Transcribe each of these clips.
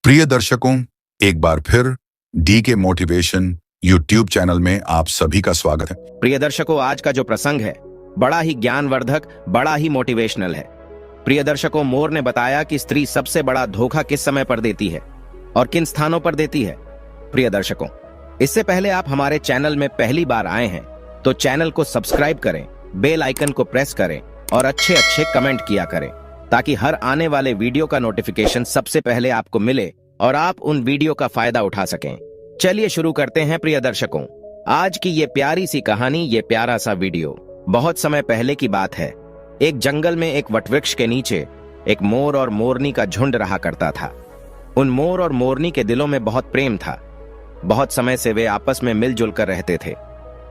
प्रिय दर्शकों, एक बार फिर डी के मोटिवेशन यूट्यूब चैनल में आप सभी का स्वागत है। प्रिय दर्शकों, आज का जो प्रसंग है बड़ा ही ज्ञानवर्धक, बड़ा ही मोटिवेशनल है। प्रिय दर्शकों, मोर ने बताया कि स्त्री सबसे बड़ा धोखा किस समय पर देती है और किन स्थानों पर देती है। प्रिय दर्शकों, इससे पहले आप हमारे चैनल में पहली बार आए हैं तो चैनल को सब्सक्राइब करें, बेल आइकन को प्रेस करें और अच्छे अच्छे कमेंट किया करें ताकि हर आने वाले वीडियो का नोटिफिकेशन सबसे पहले आपको मिले और आप उन वीडियो का फायदा उठा सकें। चलिए शुरू करते हैं। प्रिय दर्शकों, आज की ये प्यारी सी कहानी, ये प्यारा सा वीडियो बहुत समय पहले की बात है। एक जंगल में एक वटवृक्ष के नीचे एक मोर और मोरनी का झुंड रहा करता था। उन मोर और मोरनी के दिलों में बहुत प्रेम था। बहुत समय से वे आपस में मिलजुल कर रहते थे।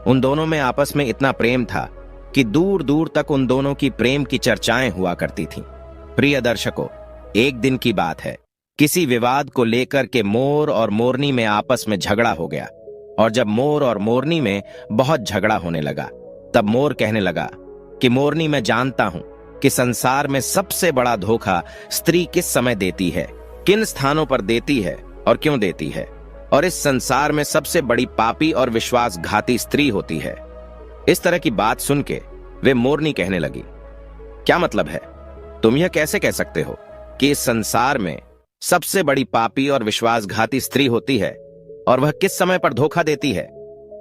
उन दोनों में आपस में इतना प्रेम था कि दूर दूर तक उन दोनों की प्रेम की चर्चाएं हुआ करती थीं। प्रिय दर्शकों, एक दिन की बात है। किसी विवाद को लेकर के मोर और मोरनी में आपस में झगड़ा हो गया और जब मोर और मोरनी में बहुत झगड़ा होने लगा तब मोर कहने लगा कि मोरनी, मैं जानता हूं कि संसार में सबसे बड़ा धोखा स्त्री किस समय देती है, किन स्थानों पर देती है और क्यों देती है, और इस संसार में सबसे बड़ी पापी और विश्वासघाती स्त्री होती है। इस तरह की बात सुन के वे मोरनी कहने लगी, क्या मतलब है? तुम यह कैसे कह सकते हो कि इस संसार में सबसे बड़ी पापी और विश्वासघाती स्त्री होती है और वह किस समय पर धोखा देती है?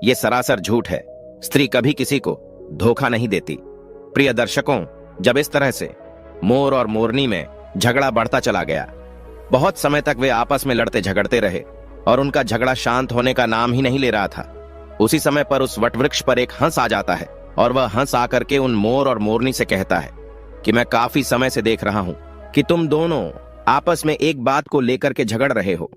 यह सरासर झूठ है। स्त्री कभी किसी को धोखा नहीं देती। प्रिय दर्शकों, जब इस तरह से मोर और मोरनी में झगड़ा बढ़ता चला गया, बहुत समय तक वे आपस में लड़ते झगड़ते रहे और उनका झगड़ा शांत होने का नाम ही नहीं ले रहा था। उसी समय पर उस वटवृक्ष पर एक हंस आ जाता है और वह हंस आकर के उन मोर और मोरनी से कहता है कि मैं काफी समय से देख रहा हूं कि तुम दोनों आपस में एक बात को लेकर के झगड़ रहे हो।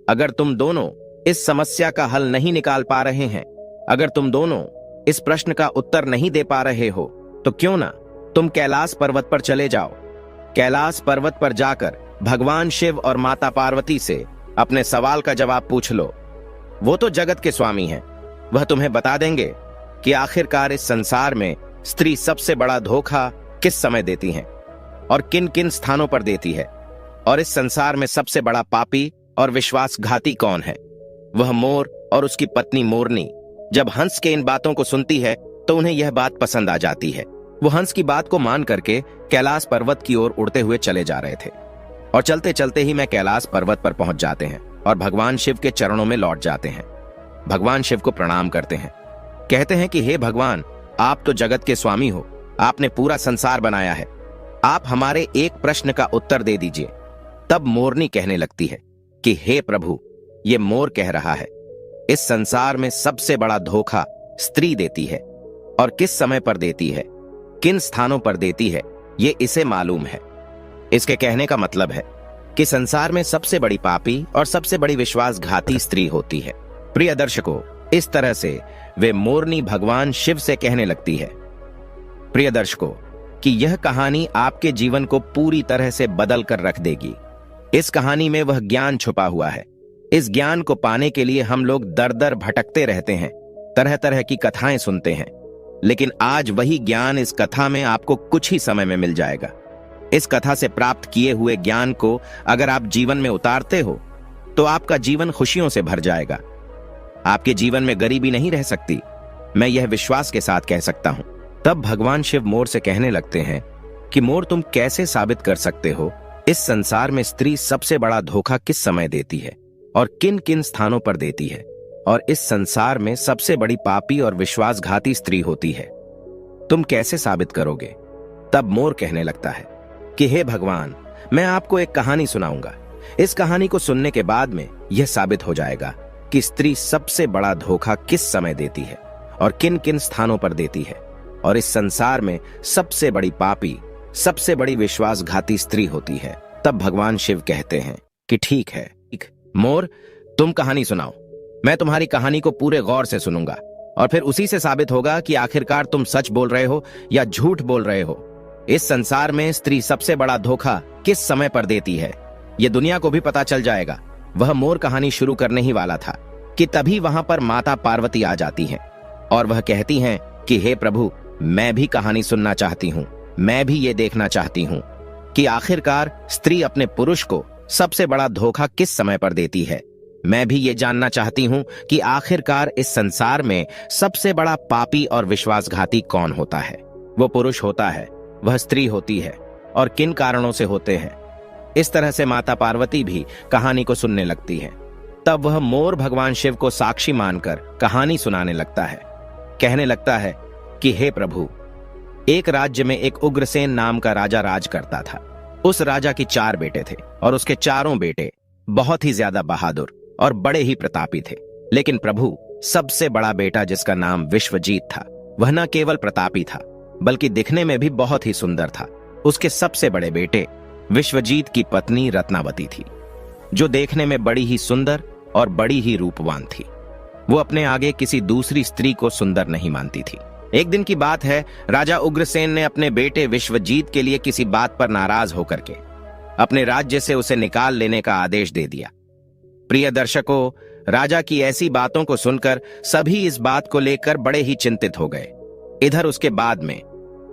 अगर तुम दोनों इस समस्या का हल नहीं निकाल पा रहे हैं, अगर तुम दोनों इस प्रश्न का उत्तर नहीं दे पा रहे हो, तो क्यों ना तुम कैलाश पर्वत पर चले जाओ। कैलाश पर्वत पर जाकर भगवान शिव और माता पार्वती से अपने सवाल का जवाब पूछ लो। वो तो जगत के स्वामी हैं। वह तुम्हें बता देंगे कि आखिरकार इस संसार में स्त्री सबसे बड़ा धोखा किस समय देती है और किन किन स्थानों पर देती है, और इस संसार में सबसे बड़ा पापी और विश्वासघाती कौन है। वह मोर और उसकी पत्नी मोरनी जब हंस के इन बातों को सुनती है तो उन्हें यह बात पसंद आ जाती है। वो हंस की बात को मान करके कैलाश पर्वत की ओर उड़ते हुए चले जा रहे थे और चलते चलते ही मैं कैलाश पर्वत पर पहुंच जाते हैं और भगवान शिव के चरणों में लौट जाते हैं। भगवान शिव को प्रणाम करते हैं, कहते हैं कि हे भगवान, आप तो जगत के स्वामी हो, आपने पूरा संसार बनाया है, आप हमारे एक प्रश्न का उत्तर दे दीजिए। तब मोरनी कहने लगती है कि हे प्रभु, ये मोर कह रहा है, इस संसार में सबसे बड़ा धोखा स्त्री देती है और किस समय पर देती है, किन स्थानों पर देती है, ये इसे मालूम है। इसके कहने का मतलब है कि संसार में सबसे बड़ी पापी और सबसे बड़ी विश्वासघाती स्त्री होती है। प्रिय दर्शकों, इस तरह से वे मोरनी भगवान शिव से कहने लगती है। प्रिय दर्शकों, कि यह कहानी आपके जीवन को पूरी तरह से बदल कर रख देगी। इस कहानी में वह ज्ञान छुपा हुआ है। इस ज्ञान को पाने के लिए हम लोग दर दर भटकते रहते हैं, तरह तरह की कथाएं सुनते हैं, लेकिन आज वही ज्ञान इस कथा में आपको कुछ ही समय में मिल जाएगा। इस कथा से प्राप्त किए हुए ज्ञान को अगर आप जीवन में उतारते हो तो आपका जीवन खुशियों से भर जाएगा। आपके जीवन में गरीबी नहीं रह सकती, मैं यह विश्वास के साथ कह सकता हूं। तब भगवान शिव मोर से कहने लगते हैं कि मोर, तुम कैसे साबित कर सकते हो इस संसार में स्त्री सबसे बड़ा धोखा किस समय देती है और किन किन स्थानों पर देती है, और इस संसार में सबसे बड़ी पापी और विश्वासघाती स्त्री होती है, तुम कैसे साबित करोगे? तब मोर कहने लगता है कि हे भगवान, मैं आपको एक कहानी सुनाऊंगा। इस कहानी को सुनने के बाद में यह साबित हो जाएगा कि स्त्री सबसे बड़ा धोखा किस समय देती है और किन किन स्थानों पर देती है, और इस संसार में सबसे बड़ी पापी, सबसे बड़ी विश्वासघाती स्त्री होती है। तब भगवान शिव कहते हैं कि ठीक है मोर, तुम कहानी सुनाओ। मैं तुम्हारी कहानी को पूरे गौर से सुनूंगा और फिर उसी से साबित होगा कि आखिरकार तुम सच बोल रहे हो या झूठ बोल रहे हो। इस संसार में स्त्री सबसे बड़ा धोखा किस समय पर देती है, यह दुनिया को भी पता चल जाएगा। वह मोर कहानी शुरू करने ही वाला था कि तभी वहां पर माता पार्वती आ जाती हैं और वह कहती हैं कि हे प्रभु, मैं भी कहानी सुनना चाहती हूं, मैं भी ये देखना चाहती हूं कि आखिरकार स्त्री अपने पुरुष को सबसे बड़ा धोखा किस समय पर देती है। मैं भी ये जानना चाहती हूं कि आखिरकार इस संसार में सबसे बड़ा पापी और विश्वासघाती कौन होता है। वो पुरुष होता है, वह स्त्री होती है, और किन कारणों से होते हैं। इस तरह से माता पार्वती भी कहानी को सुनने लगती है। तब वह मोर भगवान शिव को साक्षी मानकर कहानी सुनाने लगता है। कहने लगता है कि हे प्रभु, एक राज्य में एक उग्रसेन नाम का राजा राज करता था। उस राजा की 4 बेटे थे और उसके चारों बेटे बहुत ही ज्यादा बहादुर और बड़े ही प्रतापी थे। लेकिन प्रभु, सबसे बड़ा बेटा जिसका नाम विश्वजीत था, वह न केवल प्रतापी था बल्कि दिखने में भी बहुत ही सुंदर था। उसके सबसे बड़े बेटे विश्वजीत की पत्नी रत्नावती थी, जो देखने में बड़ी ही सुंदर और बड़ी ही रूपवान थी। वो अपने आगे किसी दूसरी स्त्री को सुंदर नहीं मानती थी। एक दिन की बात है, राजा उग्रसेन ने अपने बेटे विश्वजीत के लिए किसी बात पर नाराज होकर के अपने राज्य से उसे निकाल लेने का आदेश दे दिया। प्रिय दर्शकों, राजा की ऐसी बातों को सुनकर सभी इस बात को लेकर बड़े ही चिंतित हो गए। इधर उसके बाद में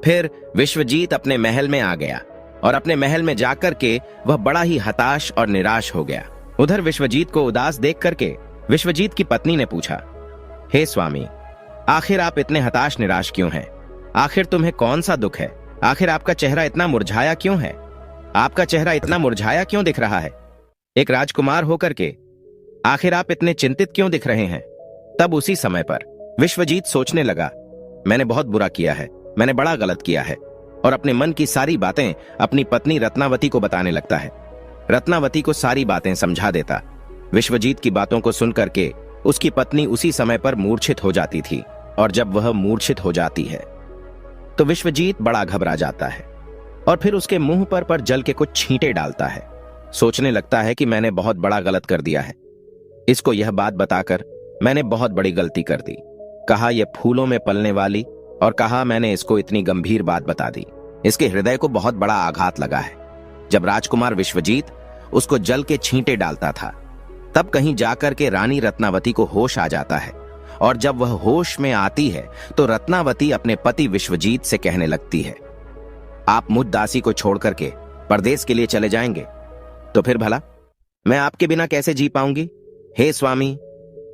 फिर विश्वजीत अपने महल में आ गया और अपने महल में जाकर के वह बड़ा ही हताश और निराश हो गया। उधर विश्वजीत को उदास देख करके विश्वजीत की पत्नी ने पूछा, हे स्वामी, आखिर आप इतने हताश निराश क्यों हैं? आखिर तुम्हें कौन सा दुख है? आखिर आपका चेहरा इतना मुरझाया क्यों है? आपका चेहरा इतना मुरझाया क्यों दिख रहा है? एक राजकुमार होकर के आखिर आप इतने चिंतित क्यों दिख रहे हैं? तब उसी समय पर विश्वजीत सोचने लगा, मैंने बहुत बुरा किया है, मैंने बड़ा गलत किया है, और अपने मन की सारी बातें अपनी पत्नी रत्नावती को बताने लगता है। रत्नावती को सारी बातें समझा देता। विश्वजीत की बातों को सुनकर के उसकी पत्नी उसी समय पर मूर्छित हो जाती थी, और जब वह मूर्छित हो जाती है तो विश्वजीत बड़ा घबरा जाता है और फिर उसके मुंह पर जल के कुछ छींटे डालता है। सोचने लगता है कि मैंने बहुत बड़ा गलत कर दिया है, इसको यह बात बताकर मैंने बहुत बड़ी गलती कर दी। कहा यह फूलों में पलने वाली, और कहा मैंने इसको इतनी गंभीर बात बता दी। इसके हृदय को बहुत बड़ा आघात लगा है। जब राजकुमार विश्वजीत उसको जल के छींटे डालता था, तब कहीं जाकर के रानी रत्नावती को होश आ जाता है, और जब वह होश में आती है तो रत्नावती अपने पति विश्वजीत से कहने लगती है, आप मुझ दासी को छोड़ करके परदेश के लिए चले जाएंगे तो फिर भला मैं आपके बिना कैसे जी पाऊंगी? हे स्वामी,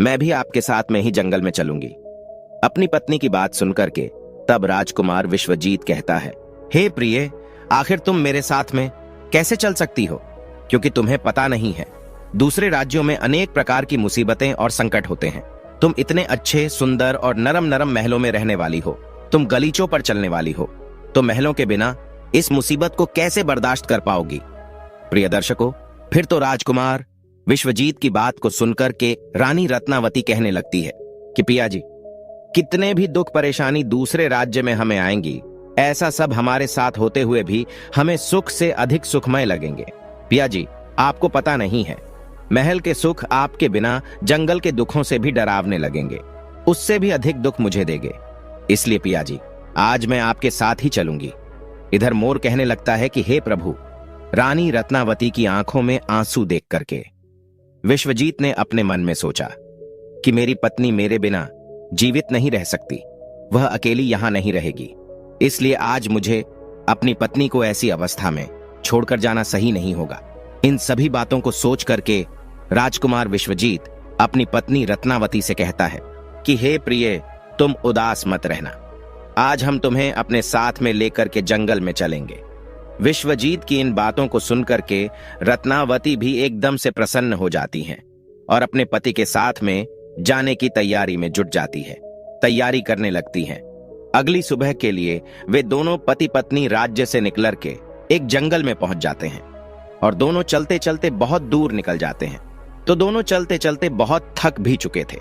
मैं भी आपके साथ में ही जंगल में चलूंगी। अपनी पत्नी की बात सुनकर के तब राजकुमार विश्वजीत कहता है, हे प्रिय, आखिर तुम मेरे साथ में कैसे चल सकती हो? क्योंकि तुम्हें पता नहीं है, दूसरे राज्यों में अनेक प्रकार की मुसीबतें और संकट होते हैं। तुम इतने अच्छे, सुंदर और नरम नरम महलों में रहने वाली हो, तुम गलीचों पर चलने वाली हो, तो महलों के बिना इस मुसीबत को कैसे बर्दाश्त कर पाओगी? प्रिय दर्शकों, फिर तो राजकुमार विश्वजीत की बात को सुनकर के रानी रत्नावती कहने लगती है कि पिया जी, कितने भी दुख परेशानी दूसरे राज्य में हमें आएंगी, ऐसा सब हमारे साथ होते हुए भी हमें सुख से अधिक सुखमय लगेंगे। पिया जी, आपको पता नहीं है, महल के सुख आपके बिना जंगल के दुखों से भी डरावने लगेंगे, उससे भी अधिक दुख मुझे देंगे। इसलिए पिया जी, आज मैं आपके साथ ही चलूंगी। इधर मोर कहने लगता है कि हे प्रभु, रानी रत्नावती की आंखों में आंसू देख करके विश्वजीत ने अपने मन में सोचा कि मेरी पत्नी मेरे बिना जीवित नहीं रह सकती, वह अकेली यहां नहीं रहेगी। इसलिए आज मुझे अपनी पत्नी को ऐसी अवस्था में छोड़कर जाना सही नहीं होगा। इन सभी बातों को सोच करके राजकुमार विश्वजीत अपनी पत्नी रत्नावती से कहता है कि हे प्रिय, तुम उदास मत रहना, आज हम तुम्हें अपने साथ में लेकर के जंगल में चलेंगे। विश्वजीत की इन बातों को सुनकर के रत्नावती भी एकदम से प्रसन्न हो जाती हैं और अपने पति के साथ में जाने की तैयारी में जुट जाती है, तैयारी करने लगती हैं। अगली सुबह के लिए वे दोनों पति पत्नी राज्य से निकल के एक जंगल में पहुंच जाते हैं और दोनों चलते चलते बहुत दूर निकल जाते हैं। तो दोनों चलते चलते बहुत थक भी चुके थे।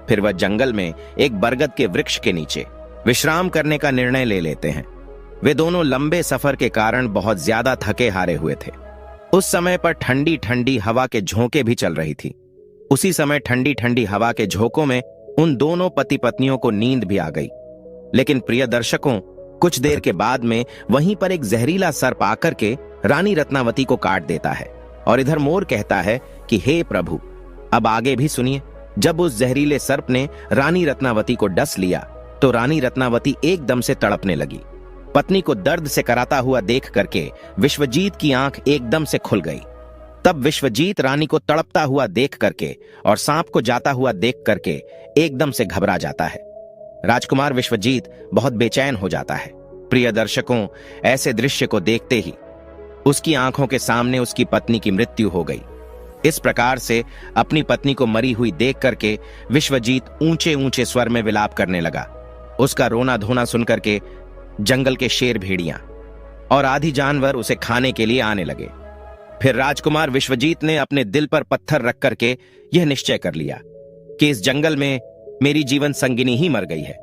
फिर वह जंगल में एक बरगद के वृक्ष के नीचे विश्राम करने का निर्णय ले लेते हैं। वे दोनों लंबे सफर के कारण बहुत ज्यादा थके हारे हुए थे। उस समय पर ठंडी ठंडी हवा के झोंके भी चल रही थी। उसी समय ठंडी ठंडी हवा के झोंकों में उन दोनों पति पत्नियों को नींद भी आ गई। लेकिन प्रिय दर्शकों, कुछ देर के बाद में वहीं पर एक जहरीला सर्प आकर के रानी रत्नावती को काट देता है। और इधर मोर कहता है कि हे प्रभु, अब आगे भी सुनिए। जब उस जहरीले सर्प ने रानी रत्नावती को डस लिया तो रानी रत्नावती एकदम से तड़पने लगी। पत्नी को दर्द से कराता हुआ देख करके विश्वजीत की आंख एकदम से खुल गई तब विश्वजीत रानी को तड़पता हुआ देख करके और सांप को जाता हुआ देख करके एकदम से घबरा जाता है। राजकुमार विश्वजीत बहुत बेचैन हो जाता है। प्रिय दर्शकों, ऐसे दृश्य को देखते ही उसकी आंखों के सामने उसकी पत्नी की मृत्यु हो गई। इस प्रकार से अपनी पत्नी को मरी हुई देख करके विश्वजीत ऊंचे ऊंचे स्वर में विलाप करने लगा। उसका रोना धोना सुनकर के जंगल के शेर, भेड़ियां और आदि जानवर उसे खाने के लिए आने लगे। फिर राजकुमार विश्वजीत ने अपने दिल पर पत्थर रख करके यह निश्चय कर लिया कि इस जंगल में मेरी जीवन संगिनी ही मर गई है,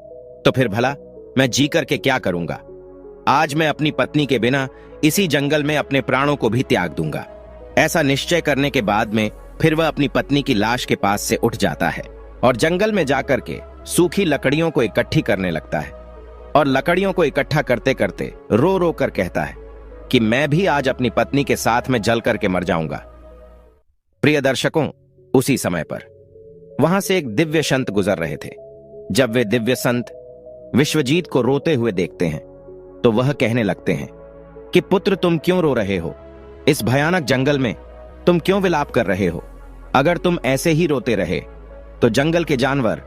तो फिर भला मैं जी करके क्या करूंगा। आज मैं अपनी पत्नी के बिना इसी जंगल में अपने प्राणों को भी त्याग दूंगा। ऐसा निश्चय करने के बाद में फिर वह अपनी पत्नी की लाश के पास से उठ जाता है और जंगल में जाकर के सूखी लकड़ियों को इकट्ठी करने लगता है और लकड़ियों को इकट्ठा करते करते रो रो कर कहता है कि मैं भी आज अपनी पत्नी के साथ में जल करके मर जाऊंगा। प्रिय दर्शकों, उसी समय पर वहां से एक दिव्य संत गुजर रहे थे। जब वे दिव्य संत विश्वजीत को रोते हुए देखते हैं तो वह कहने लगते हैं कि पुत्र, तुम क्यों रो रहे हो? इस भयानक जंगल में तुम क्यों विलाप कर रहे हो? अगर तुम ऐसे ही रोते रहे तो जंगल के जानवर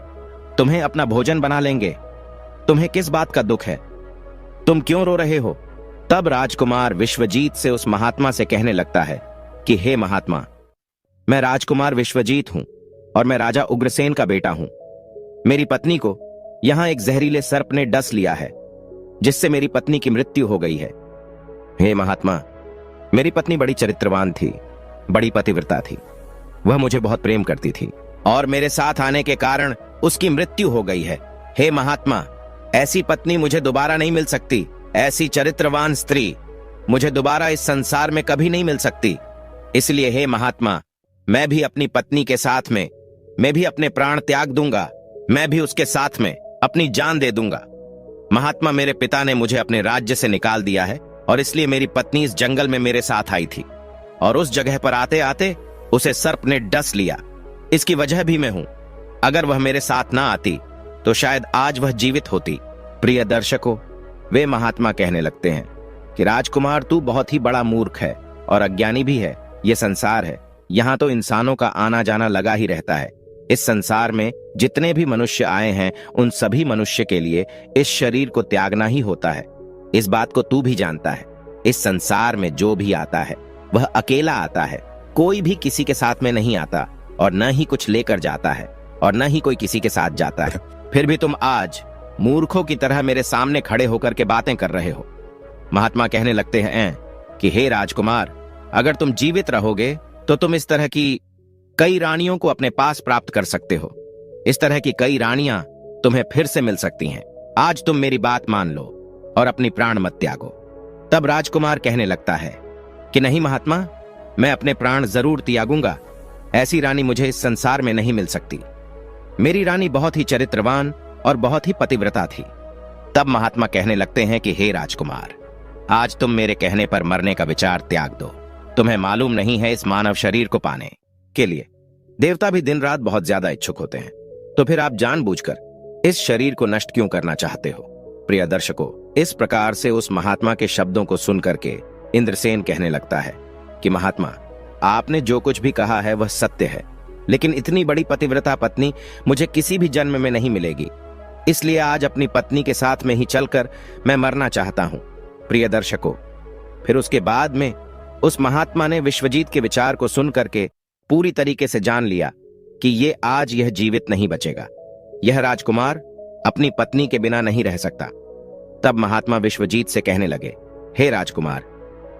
तुम्हें अपना भोजन बना लेंगे। तुम्हें किस बात का दुख है? तुम क्यों रो रहे हो? तब राजकुमार विश्वजीत से उस महात्मा से कहने लगता है कि हे महात्मा, मैं राजकुमार विश्वजीत हूं और मैं राजा उग्रसेन का बेटा हूं। मेरी पत्नी को यहां एक जहरीले सर्प ने डस लिया है, जिससे मेरी पत्नी की मृत्यु हो गई है। हे महात्मा, मेरी पत्नी बड़ी चरित्रवान थी, बड़ी पतिव्रता थी। वह मुझे बहुत प्रेम करती थी और मेरे साथ आने के कारण उसकी मृत्यु हो गई है। हे महात्मा, ऐसी पत्नी मुझे दोबारा नहीं मिल सकती। ऐसी चरित्रवान स्त्री मुझे दोबारा इस संसार में कभी नहीं मिल सकती। इसलिए हे महात्मा, मैं भी अपनी पत्नी के साथ में मैं भी अपने प्राण त्याग दूंगा। मैं भी उसके साथ में अपनी जान दे दूंगा। महात्मा, मेरे पिता ने मुझे अपने राज्य से निकाल दिया है और इसलिए मेरी पत्नी इस जंगल में मेरे साथ आई थी और उस जगह पर आते आते उसे सर्प ने डस लिया। इसकी वजह भी मैं हूं। अगर वह मेरे साथ ना आती तो शायद आज वह जीवित होती। प्रिय दर्शकों, वे महात्मा कहने लगते हैं कि राजकुमार, तू बहुत ही बड़ा मूर्ख है और अज्ञानी भी है। यह संसार है, यहां तो इंसानों का आना जाना लगा ही रहता है। इस संसार में जितने भी मनुष्य आए हैं उन सभी मनुष्य के लिए इस शरीर को त्यागना ही होता है। इस बात को तू भी जानता है। इस संसार में जो भी आता है वह अकेला आता है, कोई भी किसी के साथ में नहीं आता और न ही कुछ लेकर जाता है और न ही कोई किसी के साथ जाता है। फिर भी तुम आज मूर्खों की तरह मेरे सामने खड़े होकर के बातें कर रहे हो। महात्मा कहने लगते हैं कि हे राजकुमार, अगर तुम जीवित रहोगे तो तुम इस तरह की कई रानियों को अपने पास प्राप्त कर सकते हो। इस तरह की कई रानियां तुम्हें फिर से मिल सकती हैं। आज तुम मेरी बात मान लो और अपनी प्राण मत त्यागो। तब राजकुमार कहने लगता है कि नहीं महात्मा, मैं अपने प्राण जरूर त्यागूंगा। ऐसी रानी मुझे इस संसार में नहीं मिल सकती। मेरी रानी बहुत ही चरित्रवान और बहुत ही पतिव्रता थी। तब महात्मा कहने लगते हैं कि हे राजकुमार, आज तुम मेरे कहने पर मरने का विचार त्याग दो। तुम्हें मालूम नहीं है, इस मानव शरीर को पाने के लिए देवता भी दिन रात बहुत ज्यादा इच्छुक होते हैं। तो फिर आप जानबूझकर इस शरीर को नष्ट क्यों करना चाहते हो? प्रिय दर्शकों, इस प्रकार से उस महात्मा के शब्दों को सुन करके इंद्रसेन कहने लगता है कि महात्मा, आपने जो कुछ भी कहा है वह सत्य है, लेकिन इतनी बड़ी पतिव्रता पत्नी मुझे किसी भी जन्म में नहीं मिलेगी। इसलिए आज अपनी पत्नी के साथ में ही चलकर मैं मरना चाहता हूं। प्रिय दर्शकों, फिर उसके बाद में उस महात्मा ने विश्वजीत के विचार को सुन करके पूरी तरीके से जान लिया कि यह जीवित नहीं बचेगा। यह राजकुमार अपनी पत्नी के बिना नहीं रह सकता। तब महात्मा विश्वजीत से कहने लगे, हे राजकुमार,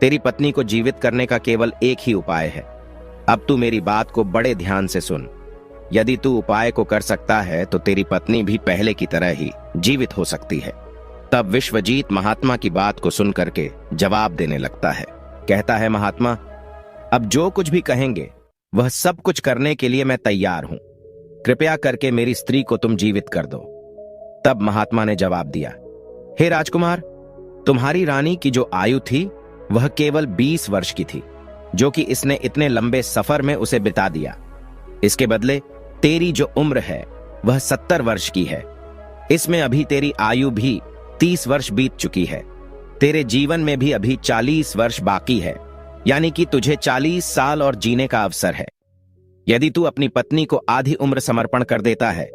तेरी पत्नी को जीवित करने का केवल एक ही उपाय है। अब तू मेरी बात को बड़े ध्यान से सुन। यदि तू उपाय को कर सकता है तो तेरी पत्नी भी पहले की तरह ही जीवित हो सकती है। तब विश्वजीत महात्मा की बात को सुन करके जवाब देने लगता है। कहता है, महात्मा, अब जो कुछ भी कहेंगे वह सब कुछ करने के लिए मैं तैयार हूं। कृपया करके मेरी स्त्री को तुम जीवित कर दो। तब महात्मा ने जवाब दिया, हे राजकुमार, तुम्हारी रानी की जो आयु थी वह केवल 20 वर्ष की थी, जो कि इसने इतने लंबे सफर में उसे बिता दिया। इसके बदले तेरी जो उम्र है वह 70 वर्ष की है। इसमें अभी तेरी आयु भी 30 वर्ष बीत चुकी है। तेरे जीवन में भी अभी 40 वर्ष बाकी है। यानी कि तुझे 40 साल और जीने का अवसर है। यदि तू अपनी पत्नी को आधी उम्र समर्पण कर देता है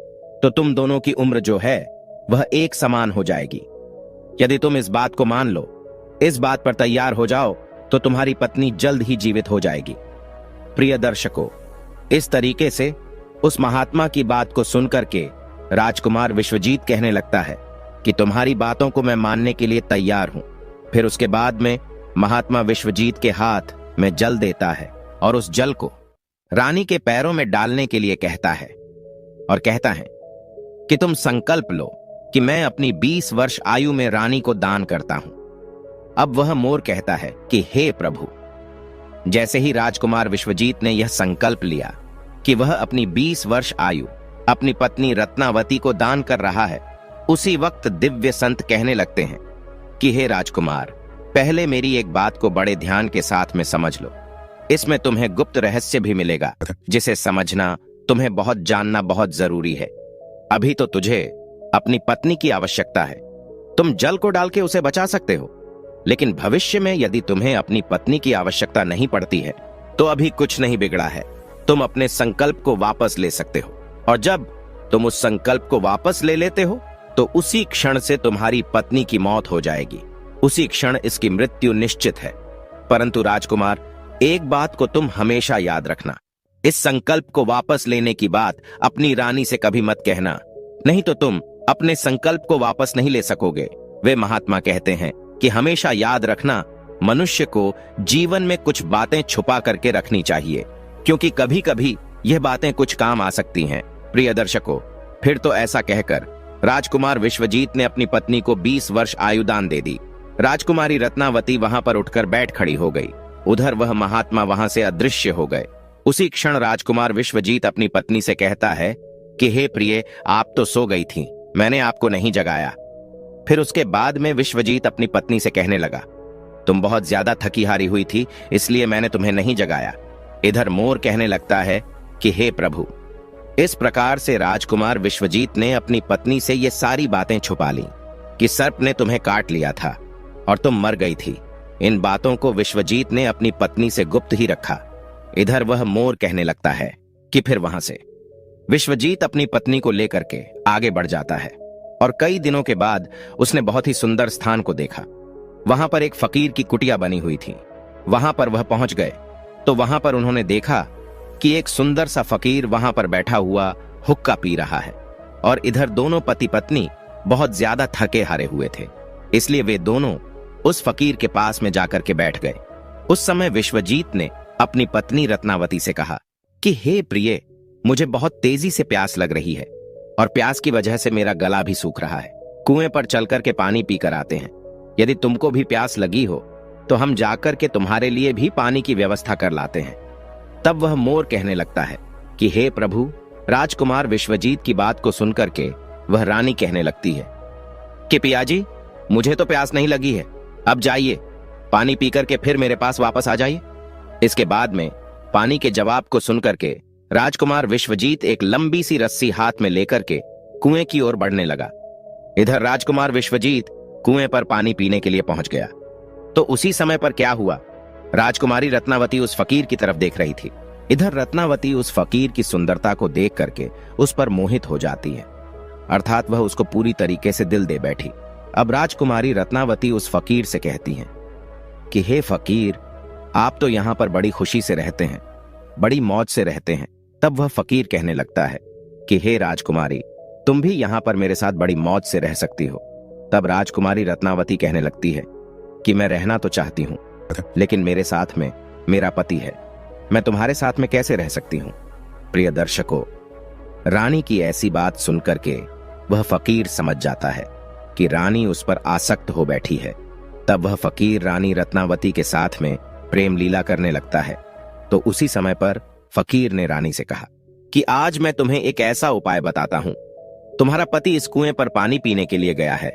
तो तुम दोनों की उम्र जो है वह एक समान हो जाएगी। यदि तुम इस बात को मान लो, इस बात पर तैयार हो जाओ, तो तुम्हारी पत्नी जल्द ही जीवित हो जाएगी। प्रिय दर्शकों, इस तरीके से उस महात्मा की बात को सुनकर के राजकुमार विश्वजीत कहने लगता है कि तुम्हारी बातों को मैं मानने के लिए तैयार हूं। फिर उसके बाद में महात्मा विश्वजीत के हाथ में जल देता है और उस जल को रानी के पैरों में डालने के लिए कहता है और कहता है कि तुम संकल्प लो कि मैं अपनी 20 वर्ष आयु में रानी को दान करता हूं। अब वह मोर कहता है कि हे प्रभु। जैसे ही राजकुमार विश्वजीत ने यह संकल्प लिया कि वह अपनी 20 वर्ष आयु अपनी पत्नी रत्नावती को दान कर रहा है, उसी वक्त दिव्य संत कहने लगते हैं कि हे राजकुमार, पहले मेरी एक बात को बड़े ध्यान के साथ में समझ लो। इसमें तुम्हें गुप्त रहस्य भी मिलेगा जिसे समझना, तुम्हें बहुत जानना बहुत जरूरी है। अभी तो तुझे अपनी पत्नी की आवश्यकता है, तुम जल को डाल के उसे बचा सकते हो, लेकिन भविष्य में यदि तुम्हें अपनी पत्नी की आवश्यकता नहीं पड़ती है तो अभी कुछ नहीं बिगड़ा है। तुम अपने संकल्प को वापस ले सकते हो, और जब तुम उस संकल्प को वापस ले लेते हो तो उसी क्षण से तुम्हारी पत्नी की मौत हो जाएगी। उसी क्षण इसकी मृत्यु निश्चित है। परंतु राजकुमार, एक बात को तुम हमेशा याद रखना, इस संकल्प को वापस लेने की बात अपनी रानी से कभी मत कहना, नहीं तो तुम अपने संकल्प को वापस नहीं ले सकोगे। वे महात्मा कहते हैं कि हमेशा याद रखना, मनुष्य को जीवन में कुछ बातें छुपा करके रखनी चाहिए, क्योंकि कभी कभी यह बातें कुछ काम आ सकती हैं। प्रिय दर्शकों, फिर तो ऐसा कहकर राजकुमार विश्वजीत ने अपनी पत्नी को 20 वर्ष आयुदान दे दी। राजकुमारी रत्नावती वहां पर उठकर बैठ खड़ी हो गई। उधर वह महात्मा वहां से अदृश्य हो गए। उसी क्षण राजकुमार विश्वजीत अपनी पत्नी से कहता है कि हे प्रिय, आप तो सो गई थी, मैंने आपको नहीं जगाया। फिर उसके बाद में विश्वजीत अपनी पत्नी से कहने लगा, तुम बहुत ज्यादा थकी हारी हुई थी, इसलिए मैंने तुम्हें नहीं जगाया। इधर मोर कहने लगता है कि हे प्रभु। इस प्रकार से राजकुमार विश्वजीत ने अपनी पत्नी से ये सारी बातें छुपा ली कि सर्प ने तुम्हें काट लिया था और तुम मर गई थी। इन बातों को विश्वजीत ने अपनी पत्नी से गुप्त ही रखा। इधर वह मोर कहने लगता है कि फिर वहां से विश्वजीत अपनी पत्नी को लेकर के आगे बढ़ जाता है, और कई दिनों के बाद उसने बहुत ही सुंदर स्थान को देखा। वहां पर एक फकीर की कुटिया बनी हुई थी। वहां पर वह पहुंच गए तो वहां पर उन्होंने देखा कि एक सुंदर सा फकीर वहां पर बैठा हुआ हुक्का पी रहा है, और इधर दोनों पति पत्नी बहुत ज्यादा थके हारे हुए थे, इसलिए वे दोनों उस फकीर के पास में जाकर के बैठ गए। उस समय विश्वजीत ने अपनी पत्नी रत्नावती से कहा कि हे प्रिय, मुझे बहुत तेजी से प्यास लग रही है और प्यास की वजह से मेरा गला भी सूख रहा है। कुएं पर चलकर के पानी पीकर आते हैं। यदि तुमको भी प्यास लगी हो तो हम जाकर के तुम्हारे लिए भी पानी की व्यवस्था कर लाते हैं। तब वह मोर कहने लगता है कि हे प्रभु। राजकुमार विश्वजीत की बात को सुनकर के वह रानी कहने लगती है कि पियाजी, मुझे तो प्यास नहीं लगी है, अब जाइए पानी पीकर के फिर मेरे पास वापस आ जाइए। इसके बाद में पानी के जवाब को सुनकर के राजकुमार विश्वजीत एक लंबी सी रस्सी हाथ में लेकर के कुएं की ओर बढ़ने लगा। इधर राजकुमार विश्वजीत कुएं पर पानी पीने के लिए पहुंच गया तो उसी समय पर क्या हुआ, राजकुमारी रत्नावती उस फकीर की तरफ देख रही थी। इधर रत्नावती उस फकीर की सुंदरता को देख करके उस पर मोहित हो जाती है, अर्थात वह उसको पूरी तरीके से दिल दे बैठी। अब राजकुमारी रत्नावती उस फकीर से कहती हैं कि हे फकीर, आप तो यहां पर बड़ी खुशी से रहते हैं, बड़ी मौज से रहते हैं। तब वह फकीर कहने लगता है कि हे राजकुमारी, तुम भी यहां पर मेरे साथ बड़ी मौज से रह सकती हो। तब राजकुमारी रत्नावती कहने लगती है कि मैं रहना तो चाहती हूं, लेकिन मेरे साथ में मेरा पति है, मैं तुम्हारे साथ में कैसे रह सकती हूं। प्रिय दर्शकों, रानी की ऐसी बात सुनकर के वह फकीर समझ जाता है कि रानी उस पर आसक्त हो बैठी है। तब वह फकीर रानी रत्नावती के साथ में प्रेम लीला करने लगता है। तो उसी समय पर फकीर ने रानी से कहा कि आज मैं तुम्हें एक ऐसा उपाय बताता हूं। तुम्हारा पति इस कुएं पर पानी पीने के लिए गया है,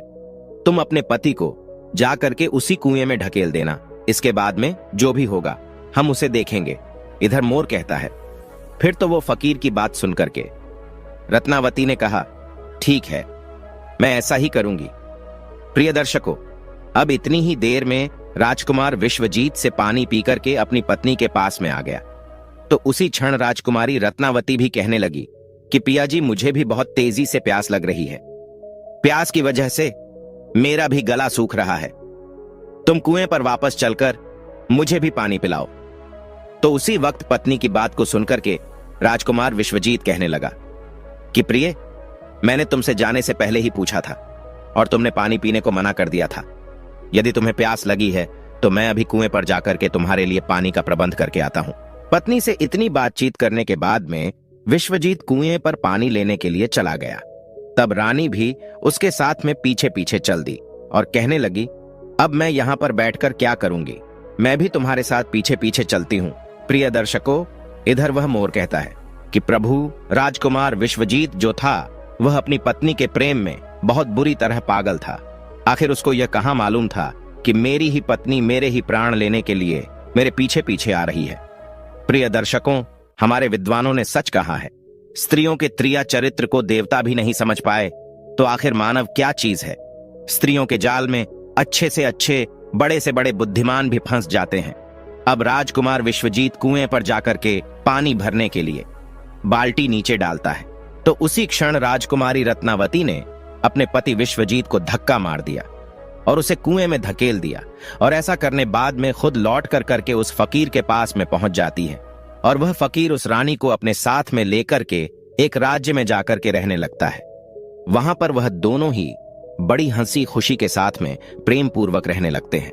तुम अपने पति को जा करके उसी कुएं में ढकेल देना। इसके बाद में जो भी होगा हम उसे देखेंगे। इधर मोर कहता है। फिर तो वो फकीर की बात सुनकर के रत्नावती ने कहा, ठीक है, मैं ऐसा ही करूंगी। प्रिय दर्शकों, अब इतनी ही देर में राजकुमार विश्वजीत से पानी पीकर के अपनी पत्नी के पास में आ गया। तो उसी क्षण राजकुमारी रत्नावती भी कहने लगी कि पिया जी, मुझे भी बहुत तेजी से प्यास लग रही है। प्यास की वजह से मेरा भी गला सूख रहा है। तुम कुएं पर वापस चलकर मुझे भी पानी पिलाओ। तो उसी वक्त पत्नी की बात को सुनकर के राजकुमार विश्वजीत कहने लगा कि प्रिय, मैंने तुमसे जाने से पहले ही पूछा था और तुमने पानी पीने को मना कर दिया था। यदि तुम्हें प्यास लगी है तो मैं अभी कुएं पर जाकर के तुम्हारे लिए पानी का प्रबंध करके आता हूं। पत्नी से इतनी बातचीत करने के बाद में विश्वजीत कुएं पर पानी लेने के लिए चला गया। तब रानी भी उसके साथ में पीछे पीछे चल दी और कहने लगी, अब मैं यहाँ पर बैठकर क्या करूंगी, मैं भी तुम्हारे साथ पीछे पीछे चलती हूँ। प्रिय दर्शकों, इधर वह मोर कहता है कि प्रभु, राजकुमार विश्वजीत जो था वह अपनी पत्नी के प्रेम में बहुत बुरी तरह पागल था। आखिर उसको यह कहां मालूम था कि मेरी ही पत्नी मेरे ही प्राण लेने के लिए मेरे पीछे पीछे आ रही है। प्रिय दर्शकों, हमारे विद्वानों ने सच कहा है, स्त्रियों के त्रिया चरित्र को देवता भी नहीं समझ पाए तो आखिर मानव क्या चीज है। स्त्रियों के जाल में अच्छे से अच्छे, बड़े से बड़े बुद्धिमान भी फंस जाते हैं। अब राजकुमार विश्वजीत कुएं पर जाकर के पानी भरने के लिए बाल्टी नीचे डालता है तो उसी क्षण राजकुमारी रत्नावती ने अपने पति विश्वजीत को धक्का मार दिया और उसे कुएं में धकेल दिया। और ऐसा करने बाद में खुद लौट कर करके उस फकीर के पास में पहुंच जाती है और वह फकीर उस रानी को अपने साथ में लेकर के एक राज्य में जाकर के रहने लगता है। वहां पर वह दोनों ही बड़ी हंसी खुशी के साथ में प्रेम पूर्वक रहने लगते हैं।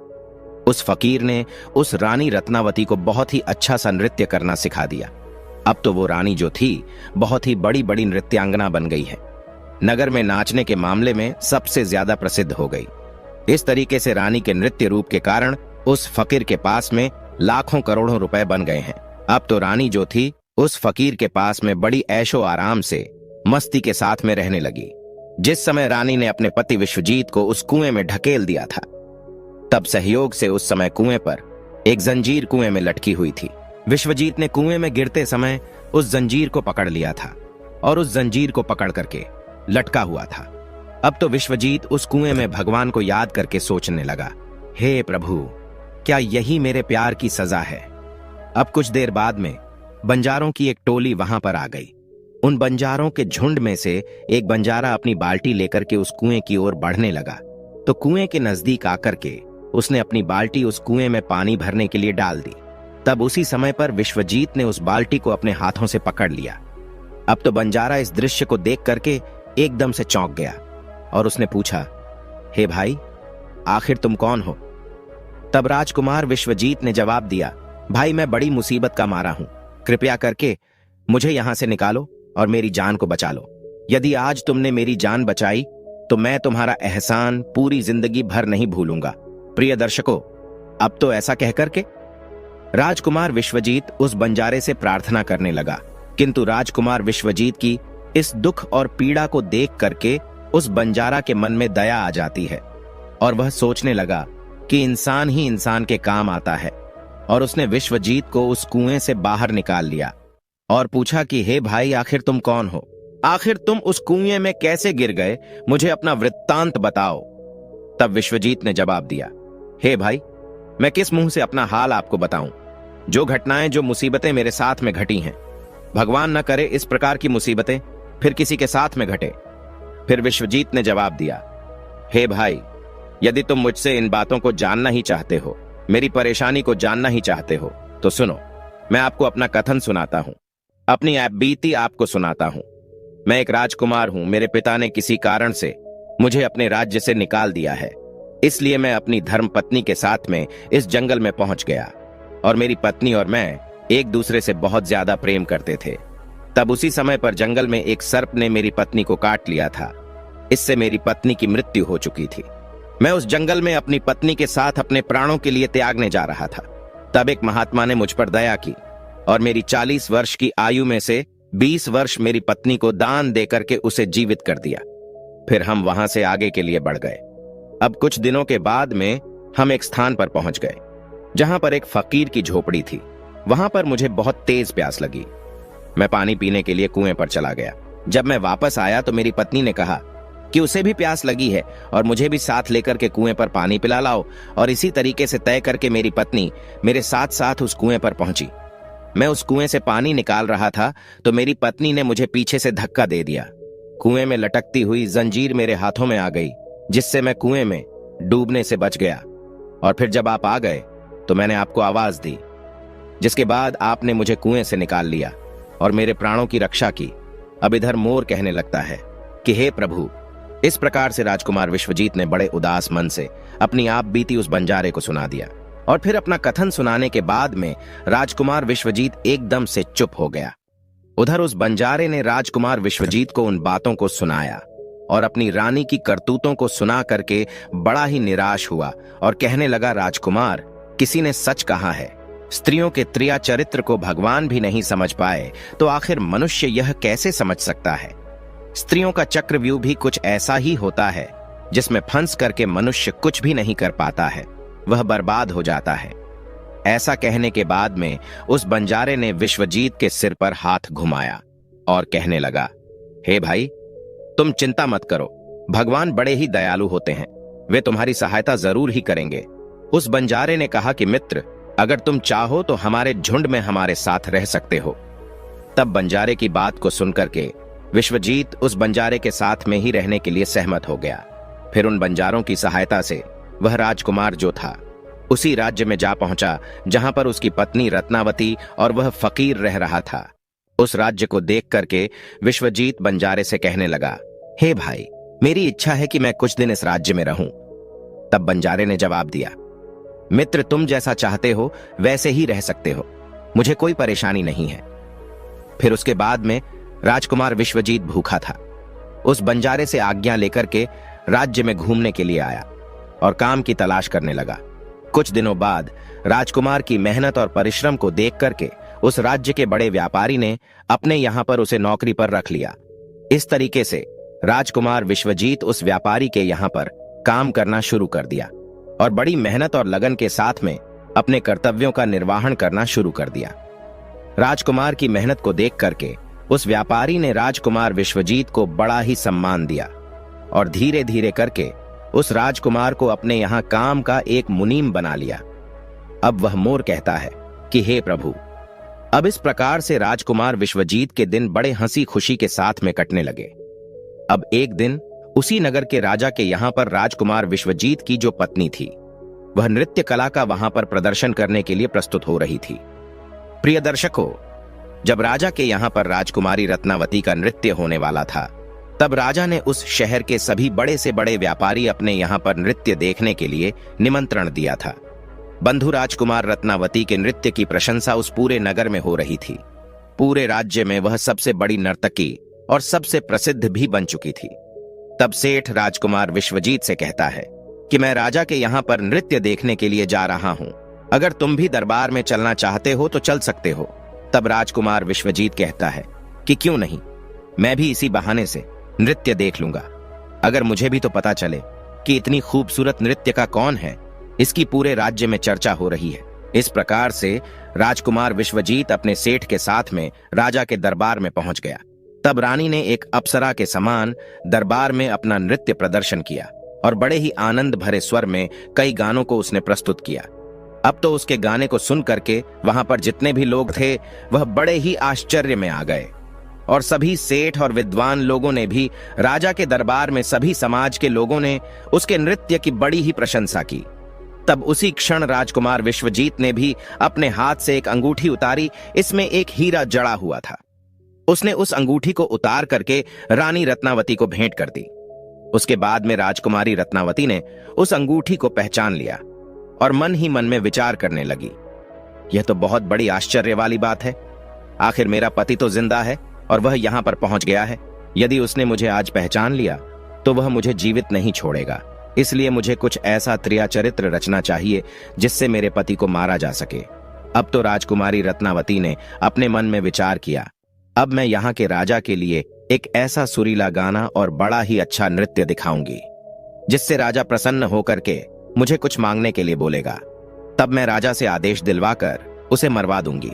उस फकीर ने उस रानी रत्नावती को बहुत ही अच्छा सा नृत्य करना सिखा दिया। अब तो वो रानी जो थी बहुत ही बड़ी बड़ी नृत्यांगना बन गई है, नगर में नाचने के मामले में सबसे ज्यादा प्रसिद्ध हो गई। इस तरीके से रानी के नृत्य रूप के कारण उस फकीर के पास में लाखों करोड़ों रुपए बन गए हैं। अब तो रानी जो थी उस फकीर के पास में बड़ी ऐशो आराम से मस्ती के साथ में रहने लगी। जिस समय रानी ने अपने पति विश्वजीत को उस कुएं में ढकेल दिया था, तब सहयोग से उस समय कुएं पर एक जंजीर कुएं में लटकी हुई थी। विश्वजीत ने कुएं में गिरते समय उस जंजीर को पकड़ लिया था और उस जंजीर को पकड़ करके लटका हुआ था। अब तो विश्वजीत उस कुएं में भगवान को याद करके सोचने लगा, हे प्रभु, क्या यही मेरे प्यार की सजा है। अब कुछ देर बाद में बंजारों की एक टोली वहां पर आ गई। उन बंजारों के झुंड में से एक बंजारा अपनी बाल्टी लेकर के उस कुएं की ओर बढ़ने लगा तो कुएं के नजदीक आकर के उसने अपनी बाल्टी उस कुएं में पानी भरने के लिए डाल दी। तब उसी समय पर विश्वजीत ने उस बाल्टी को अपने हाथों से पकड़ लिया। अब तो बंजारा इस दृश्य को देख करके एकदम से चौंक गया और उसने पूछा, हे भाई, आखिर तुम कौन हो। तब राजकुमार विश्वजीत ने जवाब दिया, भाई, मैं बड़ी मुसीबत का मारा हूं, कृपया करके मुझे यहां से निकालो और मेरी जान को बचा लो। यदि आज तुमने मेरी जान बचाई तो मैं तुम्हारा एहसान पूरी जिंदगी भर नहीं भूलूंगा। प्रिय दर्शकों, अब तो ऐसा कहकर के राजकुमार विश्वजीत उस बंजारे से प्रार्थना करने लगा, किंतु राजकुमार विश्वजीत की इस दुख और पीड़ा को देख करके उस बंजारा के मन में दया आ जाती है और वह सोचने लगा कि इंसान ही इंसान के काम आता है। और उसने विश्वजीत को उस कुएं से बाहर निकाल लिया और पूछा कि हे भाई, आखिर तुम कौन हो, आखिर तुम उस कुएं में कैसे गिर गए, मुझे अपना वृत्तांत बताओ। तब विश्वजीत ने जवाब दिया, हे भाई, मैं किस मुंह से अपना हाल आपको बताऊं। जो घटनाएं, जो मुसीबतें मेरे साथ में घटी हैं, भगवान न करे इस प्रकार की मुसीबतें फिर किसी के साथ में घटे। फिर विश्वजीत ने जवाब दिया, हे भाई, यदि तुम मुझसे इन बातों को जानना ही चाहते हो, मेरी परेशानी को जानना ही चाहते हो, तो सुनो, मैं आपको अपना कथन सुनाता हूं, अपनी बीती आपको सुनाता हूं। मैं एक राजकुमार हूं। मेरे पिता ने किसी कारण से मुझे अपने राज्य से निकाल दिया है, इसलिए मैं अपनी धर्म पत्नी के साथ में इस जंगल में पहुंच गया और मेरी पत्नी और मैं एक दूसरे से बहुत ज्यादा प्रेम करते थे। तब उसी समय पर जंगल में एक सर्प ने मेरी पत्नी को काट लिया था। इससे मेरी पत्नी की मृत्यु हो चुकी थी। मैं उस जंगल में अपनी पत्नी के साथ अपने प्राणों के लिए त्यागने जा रहा था। तब एक महात्मा ने मुझ पर दया की और मेरी 40 वर्ष की आयु में से 20 वर्ष मेरी पत्नी को दान देकर के उसे जीवित कर दिया। फिर हम वहां से आगे के लिए बढ़ गए। अब कुछ दिनों के बाद में हम एक स्थान पर पहुंच गए जहां पर एक फकीर की झोपड़ी थी। वहां पर मुझे बहुत तेज प्यास लगी। मैं पानी पीने के लिए कुएं पर चला गया। जब मैं वापस आया तो मेरी पत्नी ने कहा कि उसे भी प्यास लगी है और मुझे भी साथ लेकर के कुएं पर पानी पिला लाओ। और इसी तरीके से तय करके मेरी पत्नी मेरे साथ साथ उस कुएं पर पहुंची। मैं उस कुएं से पानी निकाल रहा था तो मेरी पत्नी ने मुझे पीछे से धक्का दे दिया। कुएं में लटकती हुई जंजीर मेरे हाथों में आ गई, जिससे मैं कुएं में डूबने से बच गया। और फिर जब आप आ गए तो मैंने आपको आवाज दी, जिसके बाद आपने मुझे कुएं से निकाल लिया और मेरे प्राणों की रक्षा की। अब इधर मोर कहने लगता है कि हे प्रभु। इस प्रकार से राजकुमार विश्वजीत ने बड़े उदास मन से अपनी आप बीती उस बंजारे को सुना दिया। और फिर अपना कथन सुनाने के बाद में राजकुमार विश्वजीत एकदम से चुप हो गया। उधर उस बंजारे ने राजकुमार विश्वजीत को उन बातों को सुनाया और अपनी रानी की करतूतों को सुना करके बड़ा ही निराश हुआ और कहने लगा, राजकुमार, किसी ने सच कहा है, स्त्रियों के त्रिया चरित्र को भगवान भी नहीं समझ पाए तो आखिर मनुष्य यह कैसे समझ सकता है। स्त्रियों का चक्रव्यूह भी कुछ ऐसा ही होता है, जिसमें फंस करके मनुष्य कुछ भी नहीं कर पाता है, वह बर्बाद हो जाता है। ऐसा कहने के बाद में उस बंजारे ने विश्वजीत के सिर पर हाथ घुमाया और कहने लगा, हे भाई, तुम चिंता मत करो, भगवान बड़े ही दयालु होते हैं, वे तुम्हारी सहायता जरूर ही करेंगे। उस बंजारे ने कहा कि मित्र, अगर तुम चाहो तो हमारे झुंड में हमारे साथ रह सकते हो। तब बंजारे की बात को सुनकर के विश्वजीत उस बंजारे के साथ में ही रहने के लिए सहमत हो गया। फिर उन बंजारों की सहायता से वह राजकुमार जो था उसी राज्य में जा पहुंचा जहां पर उसकी पत्नी रत्नावती और वह फकीर रह रहा था। उस राज्य को देख करके विश्वजीत बंजारे से कहने लगा, हे भाई, मेरी इच्छा है कि मैं कुछ दिन इस राज्य में रहूं। तब बंजारे ने जवाब दिया, मित्र, तुम जैसा चाहते हो वैसे ही रह सकते हो, मुझे कोई परेशानी नहीं है। फिर उसके बाद में राजकुमार विश्वजीत भूखा था। उस बंजारे से आज्ञा लेकर के राज्य में घूमने के लिए आया और काम की तलाश करने लगा। कुछ दिनों बाद राजकुमार की मेहनत और परिश्रम को देख करके उस राज्य के बड़े व्यापारी ने अपने यहां पर उसे नौकरी पर रख लिया। इस तरीके से राजकुमार विश्वजीत उस व्यापारी के यहां पर काम करना शुरू कर दिया और बड़ी मेहनत और लगन के साथ में अपने कर्तव्यों का निर्वहन करना शुरू कर दिया। राजकुमार की मेहनत को देख करके उस व्यापारी ने राजकुमार विश्वजीत को बड़ा ही सम्मान दिया और धीरे धीरे करके उस राजकुमार को अपने यहां काम का एक मुनीम बना लिया। अब वह मोर कहता है कि हे प्रभु। अब इस प्रकार से राजकुमार विश्वजीत के दिन बड़े हंसी खुशी के साथ में कटने लगे। अब एक दिन उसी नगर के राजा के यहां पर राजकुमार विश्वजीत की जो पत्नी थी, वह नृत्य कला का वहां पर प्रदर्शन करने के लिए प्रस्तुत हो रही थी। प्रिय दर्शकों, जब राजा के यहां पर राजकुमारी रत्नावती का नृत्य होने वाला था, तब राजा ने उस शहर के सभी बड़े से बड़े व्यापारी अपने यहां पर नृत्य देखने के लिए निमंत्रण दिया था। बंधु राजकुमार रत्नावती के नृत्य की प्रशंसा उस पूरे नगर में हो रही थी। पूरे राज्य में वह सबसे बड़ी नर्तकी और सबसे प्रसिद्ध भी बन चुकी थी। तब सेठ राजकुमार विश्वजीत से कहता है कि मैं राजा के यहां पर नृत्य देखने के लिए जा रहा हूं, अगर तुम भी दरबार में चलना चाहते हो तो चल सकते हो। तब राजकुमार विश्वजीत कहता है कि क्यों नहीं, मैं भी इसी बहाने से नृत्य देख लूंगा। अगर मुझे भी तो पता चले कि इतनी खूबसूरत नृत्य का कौन है, इसकी पूरे राज्य में चर्चा हो रही है। इस प्रकार से राजकुमार विश्वजीत अपने सेठ के साथ में राजा के दरबार में पहुंच गया। तब रानी ने एक अप्सरा के समान दरबार में अपना नृत्य प्रदर्शन किया और बड़े ही आनंद भरे स्वर में कई गानों को उसने प्रस्तुत किया। अब तो उसके गाने को सुन करके वहां पर जितने भी लोग थे वह बड़े ही आश्चर्य में आ गए और सभी सेठ और विद्वान लोगों ने भी राजा के दरबार में सभी समाज के लोगों ने उसके नृत्य की बड़ी ही प्रशंसा की। तब उसी क्षण राजकुमार विश्वजीत ने भी अपने हाथ से एक अंगूठी उतारी, इसमें एक हीरा जड़ा हुआ था। उसने उस अंगूठी को उतार करके रानी रत्नावती को भेंट कर दी। उसके बाद में राजकुमारी रत्नावती ने उस अंगूठी को पहचान लिया और मन ही मन में विचार करने लगी, यह तो बहुत बड़ी आश्चर्य वाली बात है। आखिर मेरा पति तो जिंदा है और वह यहां पर पहुंच गया है। यदि उसने मुझे आज पहचान लिया तो वह मुझे जीवित नहीं छोड़ेगा। इसलिए मुझे कुछ ऐसा त्रिया चरित्र रचना चाहिए जिससे मेरे पति को मारा जा सके। अब तो राजकुमारी रत्नावती ने अपने मन में विचार किया, अब मैं यहाँ के राजा के लिए एक ऐसा सुरीला गाना और बड़ा ही अच्छा नृत्य दिखाऊंगी जिससे राजा प्रसन्न होकर के मुझे कुछ मांगने के लिए बोलेगा। तब मैं राजा से आदेश दिलवाकर उसे मरवा दूंगी।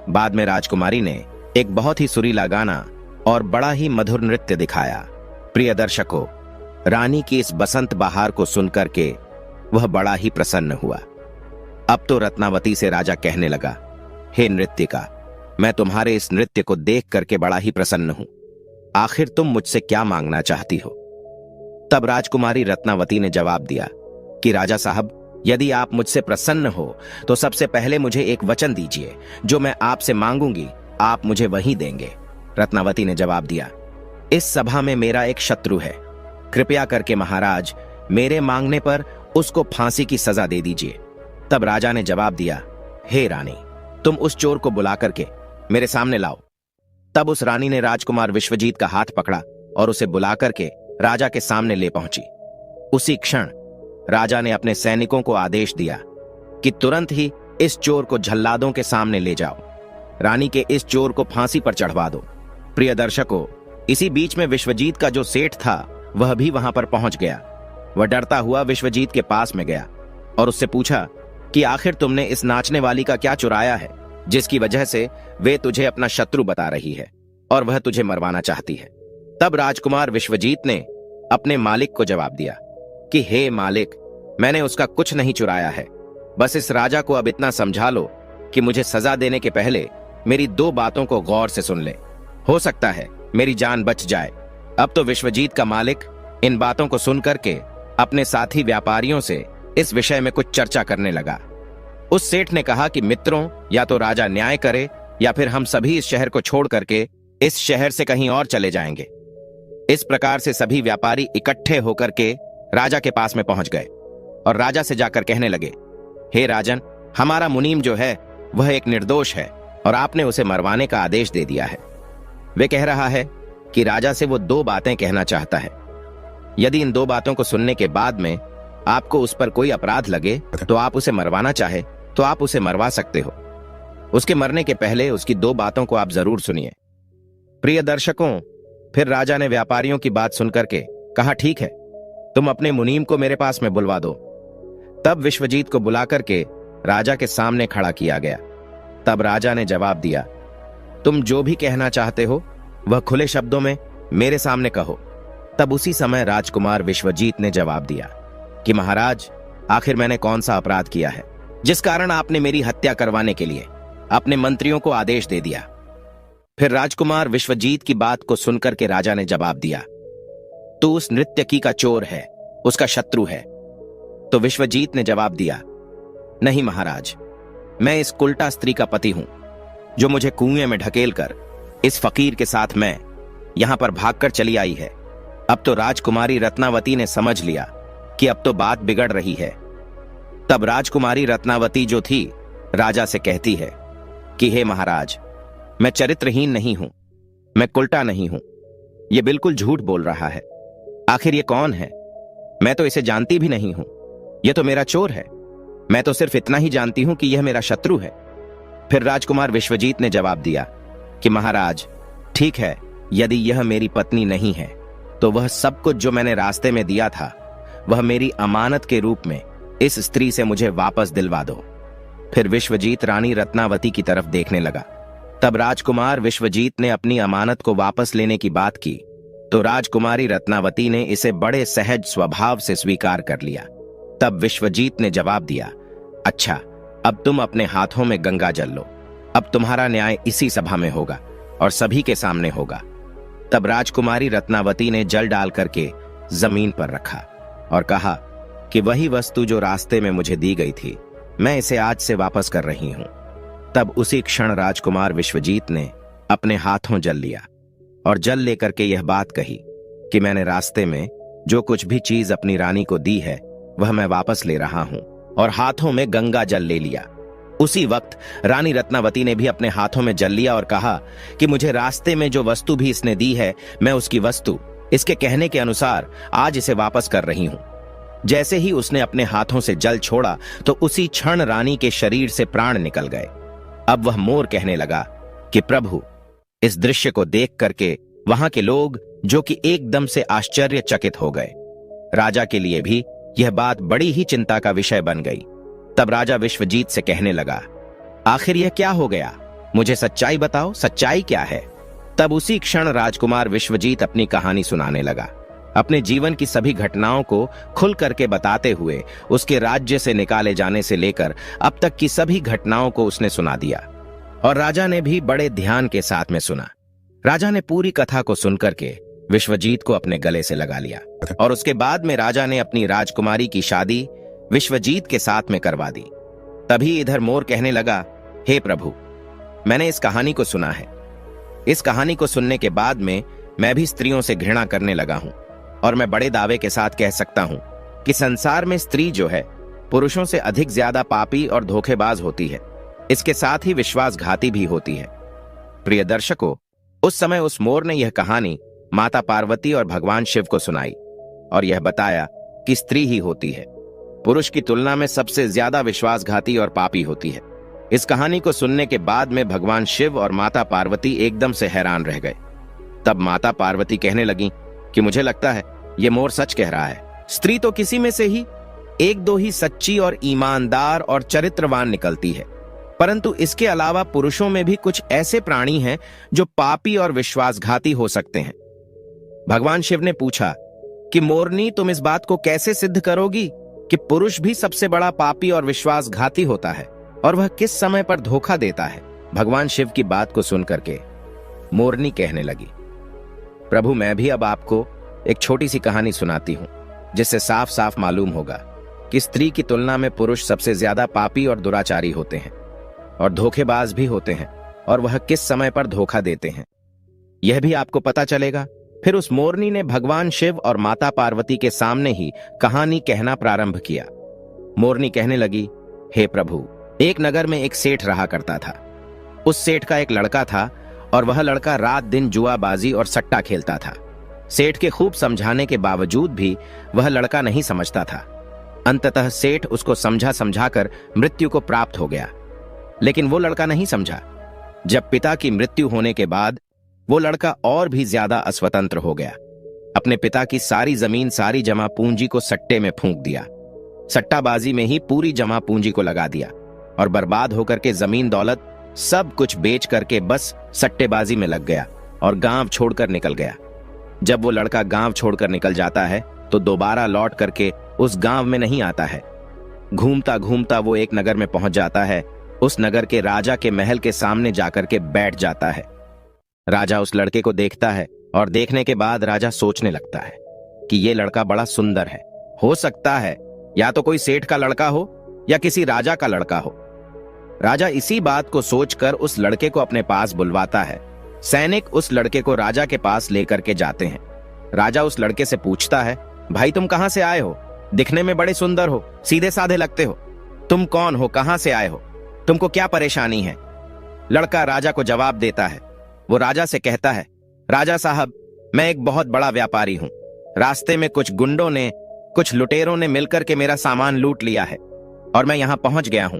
बाद में राजकुमारी ने एक बहुत ही सुरीला गाना और बड़ा ही मधुर नृत्य दिखाया। प्रिय दर्शकों, रानी की इस बसंत बहार को सुनकर के वह बड़ा ही प्रसन्न हुआ। अब तो रत्नावती से राजा कहने लगा, हे नृत्यिका, मैं तुम्हारे इस नृत्य को देख करके बड़ा ही प्रसन्न हूं। आखिर तुम मुझसे क्या मांगना चाहती हो? तब राजकुमारी रत्नावती ने जवाब दिया कि राजा साहब, यदि आप मुझसे प्रसन्न हो तो सबसे पहले मुझे एक वचन दीजिए, जो मैं आपसे मांगूंगी आप मुझे वही देंगे। रत्नावती ने जवाब दिया, इस सभा में मेरा एक शत्रु है, कृपया करके महाराज मेरे मांगने पर उसको फांसी की सजा दे दीजिए। तब राजा ने जवाब दिया, हे रानी, तुम उस चोर को बुला करके मेरे सामने लाओ। तब उस रानी ने राजकुमार विश्वजीत का हाथ पकड़ा और उसे बुला करके राजा के सामने ले पहुंची। उसी क्षण राजा ने अपने सैनिकों को आदेश दिया कि तुरंत ही इस चोर को जल्लादों के सामने ले जाओ, रानी के इस चोर को फांसी पर चढ़वा दो। प्रिय दर्शकों, इसी बीच में विश्वजीत का जो सेठ था वह भी वहां पर पहुंच गया। वह डरता हुआ विश्वजीत के पास में गया और उससे पूछा कि आखिर तुमने इस नाचने वाली का क्या चुराया है, जिसकी वजह से वे तुझे अपना शत्रु बता रही है और वह तुझे मरवाना चाहती है। तब राजकुमार विश्वजीत ने अपने मालिक को जवाब दिया कि हे मालिक, मैंने उसका कुछ नहीं चुराया है। बस इस राजा को अब इतना समझा लो कि मुझे सजा देने के पहले मेरी 2 बातों को गौर से सुन ले, हो सकता है मेरी जान बच जाए। अब तो विश्वजीत का मालिक इन बातों को सुन करके अपने साथी व्यापारियों से इस विषय में कुछ चर्चा करने लगा। उस सेठ ने कहा कि मित्रों, या तो राजा न्याय करे या फिर हम सभी इस शहर को छोड़ करके इस शहर से कहीं और चले जाएंगे। इस प्रकार से सभी व्यापारी इकट्ठे होकर के राजा के पास में पहुंच गए और राजा से जाकर कहने लगे, हे राजन, हमारा मुनीम जो है वह एक निर्दोष है और आपने उसे मरवाने का आदेश दे दिया है। वे कह रहा है कि राजा से वो 2 बातें कहना चाहता है। यदि इन 2 बातों को सुनने के बाद में आपको उस पर कोई अपराध लगे तो आप उसे मरवाना चाहे तो आप उसे मरवा सकते हो। उसके मरने के पहले उसकी 2 बातों को आप जरूर सुनिए। प्रिय दर्शकों, फिर राजा ने व्यापारियों की बात सुनकर के कहा, ठीक है, तुम अपने मुनीम को मेरे पास में बुलवा दो। तब विश्वजीत को बुला करके राजा के सामने खड़ा किया गया। तब राजा ने जवाब दिया, तुम जो भी कहना चाहते हो वह खुले शब्दों में मेरे सामने कहो। तब उसी समय राजकुमार विश्वजीत ने जवाब दिया कि महाराज, आखिर मैंने कौन सा अपराध किया है जिस कारण आपने मेरी हत्या करवाने के लिए अपने मंत्रियों को आदेश दे दिया? फिर राजकुमार विश्वजीत की बात को सुनकर के राजा ने जवाब दिया, तू उस नृत्यकी का चोर है, उसका शत्रु है। तो विश्वजीत ने जवाब दिया, नहीं महाराज, मैं इस कुल्टा स्त्री का पति हूं, जो मुझे कुएं में ढकेल कर इस फकीर के साथ मैं यहां पर भागकर चली आई है। अब तो राजकुमारी रत्नावती ने समझ लिया कि अब तो बात बिगड़ रही है। तब राजकुमारी रत्नावती जो थी राजा से कहती है कि हे महाराज, मैं चरित्रहीन नहीं हूं, मैं कुल्टा नहीं हूं, यह बिल्कुल झूठ बोल रहा है। आखिर ये कौन है? मैं तो इसे जानती भी नहीं हूं, यह तो मेरा चोर है। मैं तो सिर्फ इतना ही जानती हूं कि यह मेरा शत्रु है। फिर राजकुमार विश्वजीत ने जवाब दिया कि महाराज, ठीक है, यदि यह मेरी पत्नी नहीं है तो वह सब कुछ जो मैंने रास्ते में दिया था वह मेरी अमानत के रूप में इस स्त्री से मुझे वापस दिलवा दो। फिर विश्वजीत रानी रत्नावती की तरफ देखने लगा। तब राजकुमार विश्वजीत ने अपनी अमानत को वापस लेने की बात की तो राजकुमारी रत्नावती ने इसे बड़े सहज स्वभाव से स्वीकार कर लिया। तब विश्वजीत ने जवाब दिया, अच्छा, अब तुम अपने हाथों में गंगा जल लो, अब तुम्हारा न्याय इसी सभा में होगा और सभी के सामने होगा। तब राजकुमारी रत्नावती ने जल डाल करके जमीन पर रखा और कहा कि वही वस्तु जो रास्ते में मुझे दी गई थी, मैं इसे आज से वापस कर रही हूं। तब उसी क्षण राजकुमार विश्वजीत ने अपने हाथों जल लिया और जल लेकर के यह बात कही कि मैंने रास्ते में जो कुछ भी चीज अपनी रानी को दी है वह मैं वापस ले रहा हूं, और हाथों में गंगा जल ले लिया। उसी वक्त रानी रत्नावती ने भी अपने हाथों में जल लिया और कहा कि मुझे रास्ते में जो वस्तु भी इसने दी है, मैं उसकी वस्तु इसके कहने के अनुसार आज इसे वापस कर रही हूं। जैसे ही उसने अपने हाथों से जल छोड़ा तो उसी क्षण रानी के शरीर से प्राण निकल गए। अब वह मोर कहने लगा कि प्रभु, इस दृश्य को देख करके वहां के लोग जो कि एकदम से आश्चर्यचकित हो गए। राजा के लिए भी यह बात बड़ी ही चिंता का विषय बन गई। तब राजा विश्वजीत से कहने लगा, आखिर यह क्या हो गया? मुझे सच्चाई बताओ, सच्चाई क्या है? तब उसी क्षण राजकुमार विश्वजीत अपनी कहानी सुनाने लगा। अपने जीवन की सभी घटनाओं को खुल करके बताते हुए उसके राज्य से निकाले जाने से लेकर अब तक की सभी घटनाओं को उसने सुना दिया। और राजा ने भी बड़े ध्यान के साथ में सुना। राजा ने पूरी कथा को सुनकर के विश्वजीत को अपने गले से लगा लिया और उसके बाद में राजा ने अपनी राजकुमारी की शादी विश्वजीत के साथ में करवा दी। तभी इधर मोर कहने लगा, हे प्रभु, मैंने इस कहानी को सुना है। इस कहानी को सुनने के बाद में मैं भी स्त्रियों से घृणा करने लगा हूं और मैं बड़े दावे के साथ कह सकता हूं कि संसार में स्त्री जो है पुरुषों से अधिक ज्यादा पापी और धोखेबाज होती है, इसके साथ ही विश्वासघाती भी होती है। प्रिय दर्शकों, उस समय उस मोर ने यह कहानी माता पार्वती और भगवान शिव को सुनाई और यह बताया कि स्त्री ही होती है पुरुष की तुलना में सबसे ज्यादा विश्वासघाती और पापी होती है। इस कहानी को सुनने के बाद में भगवान शिव और माता पार्वती एकदम से हैरान रह गए। तब माता पार्वती कहने लगी कि मुझे लगता है ये मोर सच कह रहा है। स्त्री तो किसी में से ही एक दो ही सच्ची और ईमानदार और चरित्रवान निकलती है, परंतु इसके अलावा पुरुषों में भी कुछ ऐसे प्राणी हैं जो पापी और विश्वासघाती हो सकते हैं। भगवान शिव ने पूछा कि मोरनी, तुम इस बात को कैसे सिद्ध करोगी कि पुरुष भी सबसे बड़ा पापी और विश्वासघाती होता है और वह किस समय पर धोखा देता है? भगवान शिव की बात को सुनकर के मोरनी कहने लगी, प्रभु, मैं भी अब आपको एक छोटी सी कहानी सुनाती हूं जिससे साफ साफ मालूम होगा कि स्त्री की तुलना में पुरुष सबसे ज्यादा पापी और दुराचारी होते हैं और धोखेबाज भी होते हैं और वह किस समय पर धोखा देते हैं यह भी आपको पता चलेगा। फिर उस मोरनी ने भगवान शिव और माता पार्वती के सामने ही कहानी कहना प्रारंभ किया। मोरनी कहने लगी, हे प्रभु, एक नगर में एक सेठ रहा करता था। उस सेठ का एक लड़का था और वह लड़का रात दिन जुआबाजी और सट्टा खेलता था। सेठ के खूब समझाने के बावजूद भी वह लड़का नहीं समझता था। अंततः सेठ उसको समझा समझाकर मृत्यु को प्राप्त हो गया, लेकिन वो लड़का नहीं समझा। जब पिता की मृत्यु होने के बाद वो लड़का और भी ज्यादा अस्वतंत्र हो गया। अपने पिता की सारी जमीन, सारी जमा पूंजी को सट्टे में फूंक दिया। सट्टाबाजी में ही पूरी जमा पूंजी को लगा दिया और बर्बाद होकर के जमीन दौलत सब कुछ बेच करके बस सट्टेबाजी में लग गया और गांव छोड़कर निकल गया। जब वो लड़का गांव छोड़कर निकल जाता है तो दोबारा लौट करके उस गांव में नहीं आता है। घूमता घूमता वो एक नगर में पहुंच जाता है। उस नगर के राजा के महल के सामने जाकर के बैठ जाता है। राजा उस लड़के को देखता है और देखने के बाद राजा सोचने लगता है कि ये लड़का बड़ा सुंदर है। हो सकता है या तो कोई सेठ का लड़का हो या किसी राजा का लड़का हो। राजा इसी बात को सोचकर उस लड़के को अपने पास बुलवाता है। सैनिक उस लड़के को राजा के पास लेकर के जाते हैं। राजा उस लड़के से पूछता है, भाई तुम कहां से आए हो? दिखने में बड़े सुंदर हो, सीधे साधे लगते हो। तुम कौन हो? कहां से आए हो? तुमको क्या परेशानी है? लड़का राजा को जवाब देता है। वो राजा से कहता है, राजा साहब, मैं एक बहुत बड़ा व्यापारी हूं। रास्ते में कुछ गुंडों ने, कुछ लुटेरों ने मिलकर के मेरा सामान लूट लिया है और मैं यहां पहुंच गया हूं।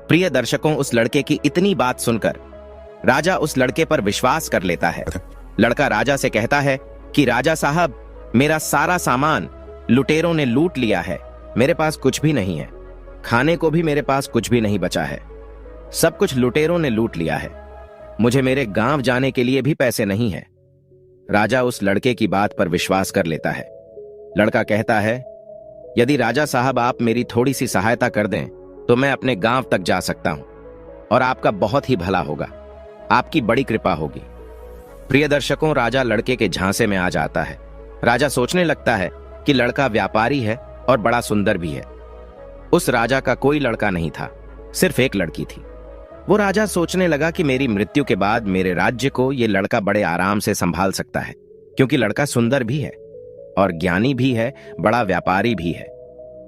प्रिय दर्शकों, उस लड़के की इतनी बात सुनकर राजा उस लड़के पर विश्वास कर लेता है। लड़का राजा से कहता है कि राजा साहब, मेरा सारा सामान लुटेरों ने लूट लिया है। मेरे पास कुछ भी नहीं है, खाने को भी मेरे पास कुछ भी नहीं बचा है। सब कुछ लुटेरों ने लूट लिया है। मुझे मेरे गांव जाने के लिए भी पैसे नहीं है। राजा उस लड़के की बात पर विश्वास कर लेता है। लड़का कहता है, यदि राजा साहब आप मेरी थोड़ी सी सहायता कर दें तो मैं अपने गांव तक जा सकता हूं और आपका बहुत ही भला होगा, आपकी बड़ी कृपा होगी। प्रिय दर्शकों, राजा लड़के के झांसे में आ जाता है। राजा सोचने लगता है कि लड़का व्यापारी है और बड़ा सुंदर भी है। उस राजा का कोई लड़का नहीं था, सिर्फ एक लड़की थी। वो राजा सोचने लगा कि मेरी मृत्यु के बाद मेरे राज्य को ये लड़का बड़े आराम से संभाल सकता है, क्योंकि लड़का सुंदर भी है और ज्ञानी भी है, बड़ा व्यापारी भी है।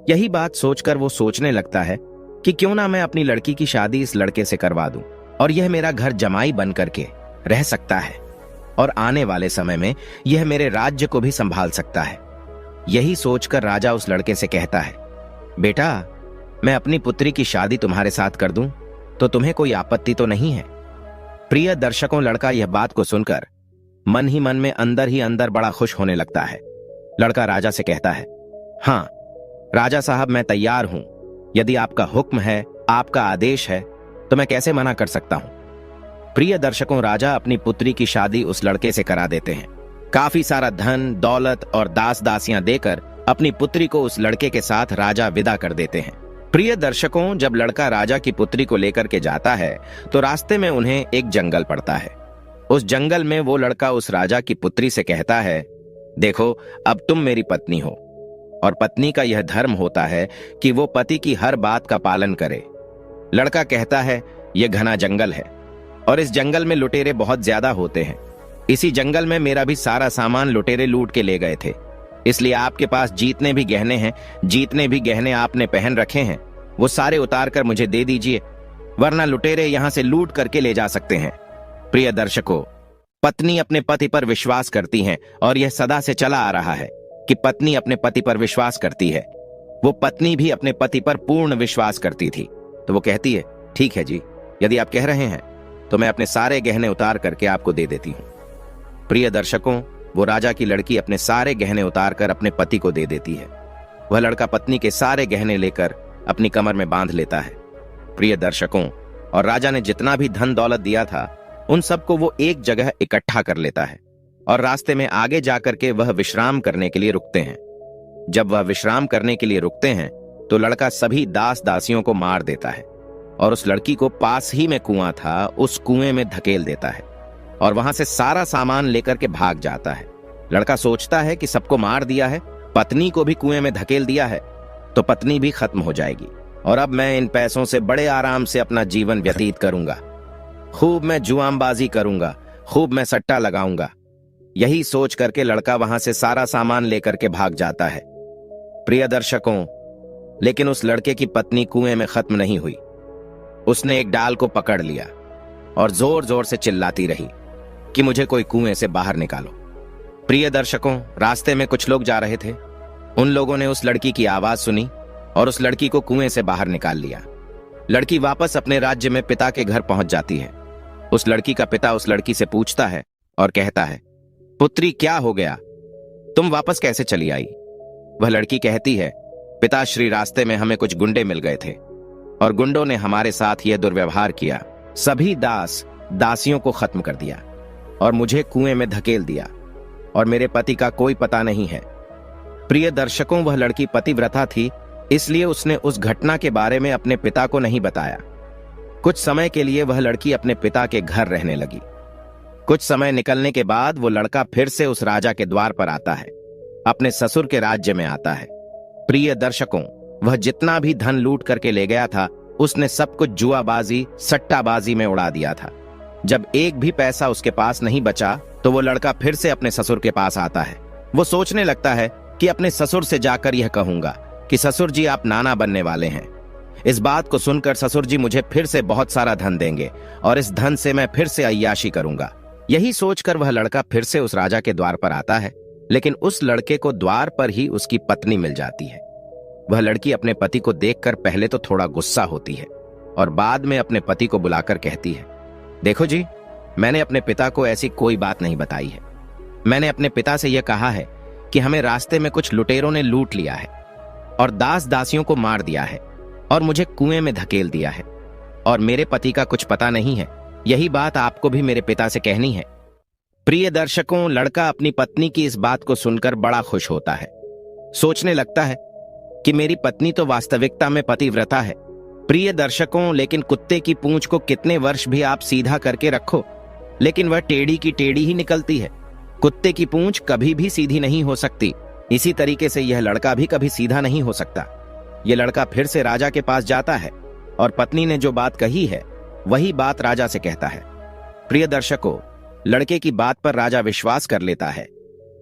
यही बात सोचकर वो सोचने लगता है कि क्यों ना मैं अपनी लड़की की शादी इस लड़के से करवा दूं और यह मेरा घर जमाई बन करके रह सकता है और आने वाले समय में यह मेरे राज्य को भी संभाल सकता है। यही सोचकर राजा उस लड़के से कहता है, बेटा, मैं अपनी पुत्री की शादी तुम्हारे साथ कर दूं तो तुम्हें कोई आपत्ति तो नहीं है? प्रिय दर्शकों, लड़का यह बात को सुनकर मन ही मन में अंदर ही अंदर बड़ा खुश होने लगता है। लड़का राजा से कहता है, हाँ राजा साहब, मैं तैयार हूं। यदि आपका हुक्म है, आपका आदेश है, तो मैं कैसे मना कर सकता हूं। प्रिय दर्शकों, राजा अपनी पुत्री की शादी उस लड़के से करा देते हैं। काफी सारा धन, दौलत और दास दासियां देकर अपनी पुत्री को उस लड़के के साथ राजा विदा कर देते हैं। प्रिय दर्शकों, जब लड़का राजा की पुत्री को लेकर के जाता है तो रास्ते में उन्हें एक जंगल पड़ता है। उस जंगल में वो लड़का उस राजा की पुत्री से कहता है, देखो अब तुम मेरी पत्नी हो, और पत्नी का यह धर्म होता है कि वो पति की हर बात का पालन करे। लड़का कहता है, यह घना जंगल है और इस जंगल में लुटेरे बहुत ज्यादा होते हैं। इसी जंगल में मेरा भी सारा सामान लुटेरे लूट के ले गए थे, इसलिए आपके पास जितने भी गहने हैं, जितने भी गहने आपने पहन रखे हैं, वो सारे उतार कर मुझे दे दीजिए, वरना लुटेरे यहां से लूट करके ले जा सकते हैं। प्रिय दर्शकों, पत्नी अपने पति पर विश्वास करती है और यह सदा से चला आ रहा है कि पत्नी अपने पति पर विश्वास करती है। वो पत्नी भी अपने पति पर पूर्ण विश्वास करती थी, तो वो कहती है, ठीक है जी, यदि आप कह रहे हैं तो मैं अपने सारे गहने उतार करके आपको दे देती हूं। प्रिय दर्शकों, वो राजा की लड़की अपने सारे गहने उतार कर अपने पति को दे देती है। वह लड़का पत्नी के सारे गहने लेकर अपनी कमर में बांध लेता है। प्रिय दर्शकों, और राजा ने जितना भी धन दौलत दिया था उन सबको वो एक जगह इकट्ठा कर लेता है और रास्ते में आगे जाकर के वह विश्राम करने के लिए रुकते हैं। जब वह विश्राम करने के लिए रुकते हैं तो लड़का सभी दास दासियों को मार देता है और उस लड़की को पास ही में कुआं था, उस कुएं में धकेल देता है और वहां से सारा सामान लेकर के भाग जाता है। लड़का सोचता है कि सबको मार दिया है, पत्नी को भी कुएं में धकेल दिया है, तो पत्नी भी खत्म हो जाएगी और अब मैं इन पैसों से बड़े आराम से अपना जीवन व्यतीत करूंगा। खूब मैं जुआमबाजी करूंगा, खूब मैं सट्टा लगाऊंगा। यही सोच करके लड़का वहां से सारा सामान लेकर के भाग जाता है। प्रिय दर्शकों, लेकिन उस लड़के की पत्नी कुएं में खत्म नहीं हुई। उसने एक डाल को पकड़ लिया और जोर जोर से चिल्लाती रही कि मुझे कोई कुएं से बाहर निकालो। प्रिय दर्शकों, रास्ते में कुछ लोग जा रहे थे। उन लोगों ने उस लड़की की आवाज सुनी और उस लड़की को कुएं से बाहर निकाल लिया। लड़की वापस अपने राज्य में पिता के घर पहुंच जाती है। उस लड़की का पिता उस लड़की से पूछता है और कहता है, पुत्री क्या हो गया, तुम वापस कैसे चली आई? वह लड़की कहती है, पिताश्री, रास्ते में हमें कुछ गुंडे मिल गए थे और गुंडों ने हमारे साथ यह दुर्व्यवहार किया, सभी दास दासियों को खत्म कर दिया और मुझे कुएं में धकेल दिया और मेरे पति का कोई पता नहीं है। प्रिय दर्शकों, वह लड़की पतिव्रता थी, इसलिए उसने उस घटना के बारे में अपने पिता को नहीं बताया। कुछ समय के लिए वह लड़की अपने पिता के घर रहने लगी। कुछ समय निकलने के बाद वो लड़का फिर से उस राजा के द्वार पर आता है, अपने ससुर के राज्य में आता है। प्रिय दर्शकों, वह जितना भी धन लूट करके ले गया था उसने सब कुछ जुआबाजी, सट्टाबाजी में उड़ा दिया था। जब एक भी पैसा उसके पास नहीं बचा तो वो लड़का फिर से अपने ससुर के पास आता है। वो सोचने लगता है कि अपने ससुर से जाकर यह कहूंगा कि ससुर जी, आप नाना बनने वाले हैं। इस बात को सुनकर ससुर जी मुझे फिर से बहुत सारा धन देंगे और इस धन से मैं फिर से अय्याशी करूंगा। यही सोचकर वह लड़का फिर से उस राजा के द्वार पर आता है, लेकिन उस लड़के को द्वार पर ही उसकी पत्नी मिल जाती है। वह लड़की अपने पति को देखकर पहले तो थोड़ा गुस्सा होती है और बाद में अपने पति को बुलाकर कहती है, देखो जी, मैंने अपने पिता को ऐसी कोई बात नहीं बताई है। मैंने अपने पिता से यह कहा है कि हमें रास्ते में कुछ लुटेरों ने लूट लिया है और दास दासियों को मार दिया है और मुझे कुएं में धकेल दिया है और मेरे पति का कुछ पता नहीं है। यही बात आपको भी मेरे पिता से कहनी है। प्रिय दर्शकों, लड़का अपनी पत्नी की इस बात को सुनकर बड़ा खुश होता है। सोचने लगता है कि मेरी पत्नी तो वास्तविकता में पतिव्रता है। प्रिय दर्शकों, लेकिन कुत्ते की पूंछ को कितने वर्ष भी आप सीधा करके रखो, लेकिन वह टेढ़ी की टेढ़ी ही निकलती है। कुत्ते की पूंछ कभी भी सीधी नहीं हो सकती। इसी तरीके से यह लड़का भी कभी सीधा नहीं हो सकता। यह लड़का फिर से राजा के पास जाता है और पत्नी ने जो बात कही है वही बात राजा से कहता है। प्रिय दर्शकों, लड़के की बात पर राजा विश्वास कर लेता है।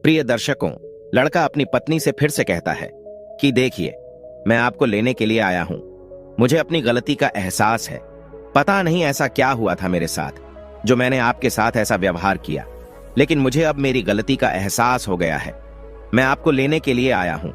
प्रिय दर्शकों, लड़का अपनी पत्नी से फिर से कहता है कि देखिए, मैं आपको लेने के लिए आया हूं। मुझे अपनी गलती का एहसास है। पता नहीं ऐसा क्या हुआ था मेरे साथ जो मैंने आपके साथ ऐसा व्यवहार किया, लेकिन मुझे अब मेरी गलती का एहसास हो गया है। मैं आपको लेने के लिए आया हूं।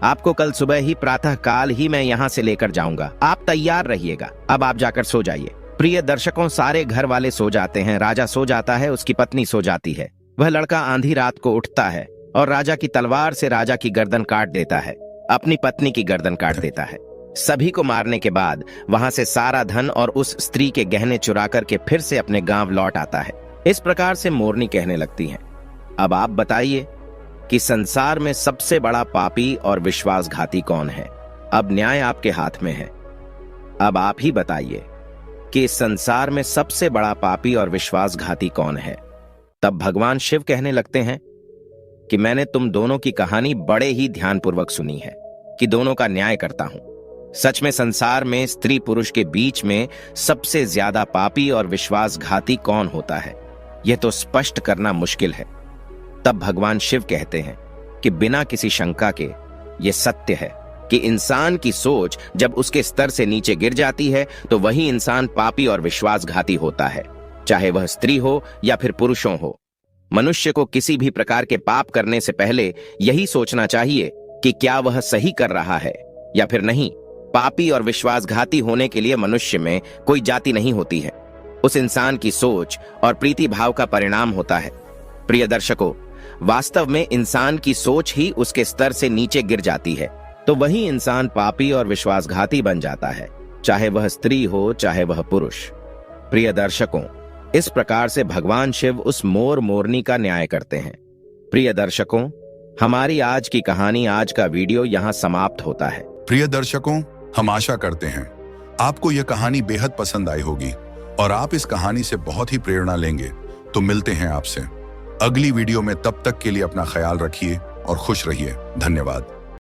आपको कल सुबह ही प्रातः काल ही मैं यहां से लेकर जाऊंगा। आप तैयार रहिएगा। अब आप जाकर सो जाइए। प्रिय दर्शकों, सारे घर वाले सो जाते हैं। राजा सो जाता है, उसकी पत्नी सो जाती है। वह लड़का आंधी रात को उठता है और राजा की तलवार से राजा की गर्दन काट देता है, अपनी पत्नी की गर्दन काट देता है। सभी को मारने के बाद वहां से सारा धन और उस स्त्री के गहने चुरा करके फिर से अपने गांव लौट आता है। इस प्रकार से मोरनी कहने लगती है, अब आप बताइए कि संसार में सबसे बड़ा पापी और विश्वासघाती कौन है। अब न्याय आपके हाथ में है। अब आप ही बताइए कि इस संसार में सबसे बड़ा पापी और विश्वासघाती कौन है। तब भगवान शिव कहने लगते हैं कि मैंने तुम दोनों की कहानी बड़े ही ध्यानपूर्वक सुनी है कि दोनों का न्याय करता हूं। सच में संसार में स्त्री पुरुष के बीच में सबसे ज्यादा पापी और विश्वासघाती कौन होता है, यह तो स्पष्ट करना मुश्किल है। तब भगवान शिव कहते हैं कि बिना किसी शंका के यह सत्य है कि इंसान की सोच जब उसके स्तर से नीचे गिर जाती है तो वही इंसान पापी और विश्वासघाती होता है, चाहे वह स्त्री हो या फिर पुरुषों हो। मनुष्य को किसी भी प्रकार के पाप करने से पहले यही सोचना चाहिए कि क्या वह सही कर रहा है या फिर नहीं। पापी और विश्वासघाती होने के लिए मनुष्य में कोई जाति नहीं होती है, उस इंसान की सोच और प्रीति भाव का परिणाम होता है। प्रिय दर्शकों, वास्तव में इंसान की सोच ही उसके स्तर से नीचे गिर जाती है तो वही इंसान पापी और विश्वासघाती बन जाता है, चाहे वह स्त्री हो चाहे वह पुरुष। प्रिय दर्शकों, इस प्रकार से भगवान शिव उस मोर मोरनी का न्याय करते हैं। प्रिय दर्शकों, हमारी आज की कहानी, आज का वीडियो यहां समाप्त होता है। प्रिय दर्शकों, हम आशा करते हैं आपको यह कहानी बेहद पसंद आई होगी और आप इस कहानी से बहुत ही प्रेरणा लेंगे। तो मिलते हैं आपसे अगली वीडियो में। तब तक के लिए अपना ख्याल रखिए और खुश रहिए। धन्यवाद।